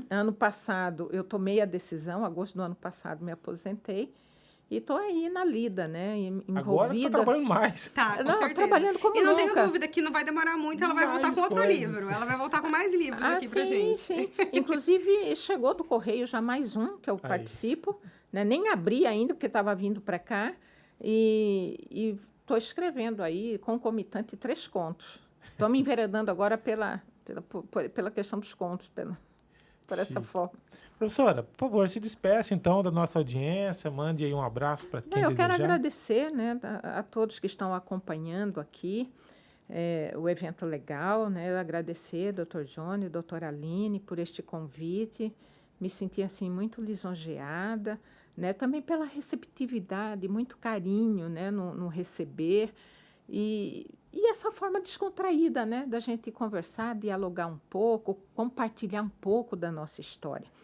Ano passado, eu tomei a decisão, agosto do ano passado, me aposentei. E estou aí na lida, né? Envolvida. Agora está trabalhando mais. Tá, com não, certeza. Trabalhando como nunca. E não nunca. tenho dúvida que não vai demorar muito, ela vai voltar com outro livro. Ela vai voltar com mais livros aqui pra gente. Sim. Inclusive, chegou do Correio já mais um, que eu participo. Né? Nem abri ainda, porque estava vindo para cá. E estou escrevendo aí, concomitante, 3 contos. Estou me enveredando agora pela questão dos contos, por essa forma. Professora, por favor, se despeça, então, da nossa audiência, mande aí um abraço para quem desejar. Eu quero agradecer, né, a todos que estão acompanhando aqui o evento legal, né, agradecer ao Dr. Johnny, doutora Aline, por este convite, me senti, assim, muito lisonjeada, né, também pela receptividade, muito carinho, né, no receber, e essa forma descontraída, né, da gente conversar, dialogar um pouco, compartilhar um pouco da nossa história.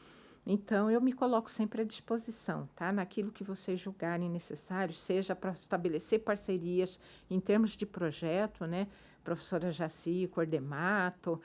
Então, eu me coloco sempre à disposição, tá? Naquilo que vocês julgarem necessário, seja para estabelecer parcerias em termos de projeto, né? Professora Jaci Cordemato,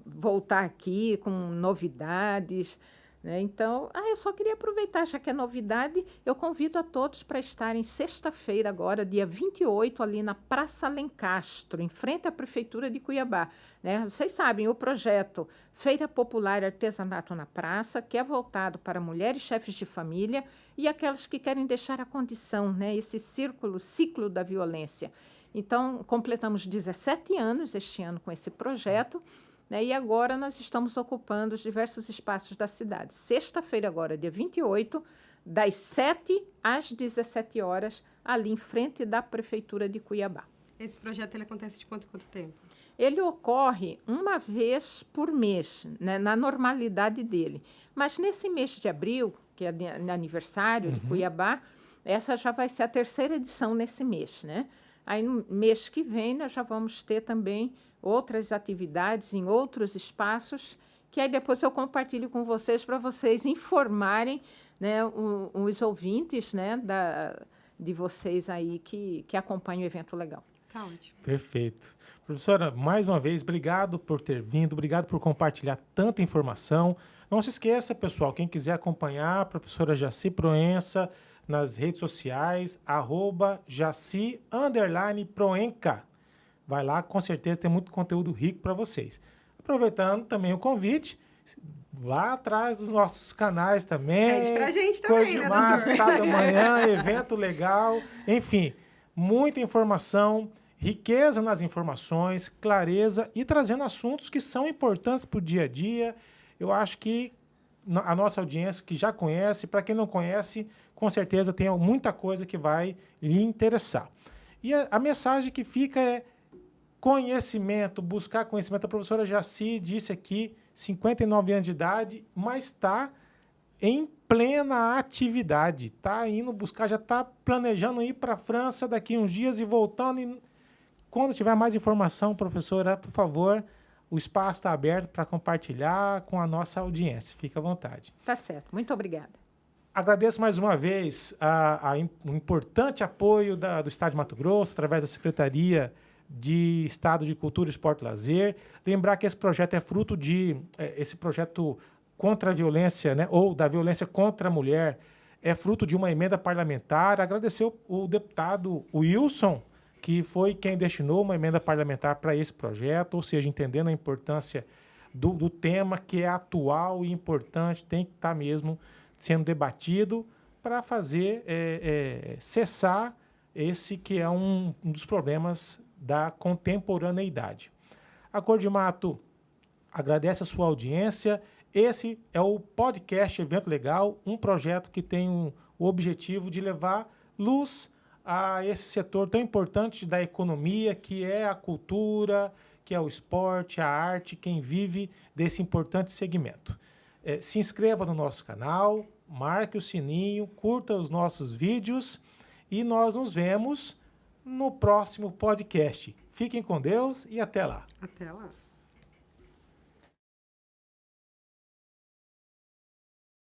voltar aqui com novidades, né? Então, eu só queria aproveitar, já que é novidade, eu convido a todos para estarem sexta-feira agora, dia 28, ali na Praça Alencastro, em frente à Prefeitura de Cuiabá. Né? Vocês sabem, o projeto Feira Popular Artesanato na Praça, que é voltado para mulheres chefes de família e aquelas que querem deixar a condição, né? Esse ciclo da violência. Então, completamos 17 anos este ano com esse projeto, né? E agora nós estamos ocupando os diversos espaços da cidade. Sexta-feira agora, dia 28, das 7 às 17 horas, ali em frente da Prefeitura de Cuiabá. Esse projeto ele acontece de quanto tempo? Ele ocorre uma vez por mês, né, na normalidade dele. Mas nesse mês de abril, que é aniversário de Cuiabá, essa já vai ser a terceira edição nesse mês, né? Aí, no mês que vem, nós já vamos ter também outras atividades em outros espaços, que aí depois eu compartilho com vocês para vocês informarem, né, os ouvintes, né, de vocês aí que acompanham o Evento Legal. Tá ótimo. Perfeito. Professora, mais uma vez, obrigado por ter vindo, obrigado por compartilhar tanta informação. Não se esqueça, pessoal, quem quiser acompanhar a professora Jaci Proença nas redes sociais, @Jaci_Proenca. Vai lá, com certeza tem muito conteúdo rico para vocês. Aproveitando também o convite, vá atrás dos nossos canais também. Pede pra gente também, né, doutor? Estado Amanhã, Evento Legal, enfim, muita informação, riqueza nas informações, clareza e trazendo assuntos que são importantes para o dia a dia. Eu acho que a nossa audiência que já conhece, para quem não conhece, com certeza tem muita coisa que vai lhe interessar. E a mensagem que fica é conhecimento, buscar conhecimento. A professora Jaci disse aqui, 59 anos de idade, mas está em plena atividade. Está indo buscar, já está planejando ir para a França daqui uns dias e voltando. E quando tiver mais informação, professora, por favor, o espaço está aberto para compartilhar com a nossa audiência. Fique à vontade. Tá certo. Muito obrigada. Agradeço mais uma vez o importante apoio do Estado de Mato Grosso, através da Secretaria de Estado de Cultura, Esporte e Lazer. Lembrar que esse projeto é fruto esse projeto contra a violência, né, ou da violência contra a mulher, é fruto de uma emenda parlamentar. Agradecer o deputado Wilson, que foi quem destinou uma emenda parlamentar para esse projeto, ou seja, entendendo a importância do tema, que é atual e importante, tem que estar mesmo sendo debatido para fazer cessar esse que é um dos problemas da contemporaneidade. A Cordemato agradece a sua audiência. Esse é o podcast Evento Legal, um projeto que tem o objetivo de levar luz a esse setor tão importante da economia, que é a cultura, que é o esporte, a arte, quem vive desse importante segmento. Se inscreva no nosso canal, marque o sininho, curta os nossos vídeos e nós nos vemos no próximo podcast. Fiquem com Deus e até lá. Até lá.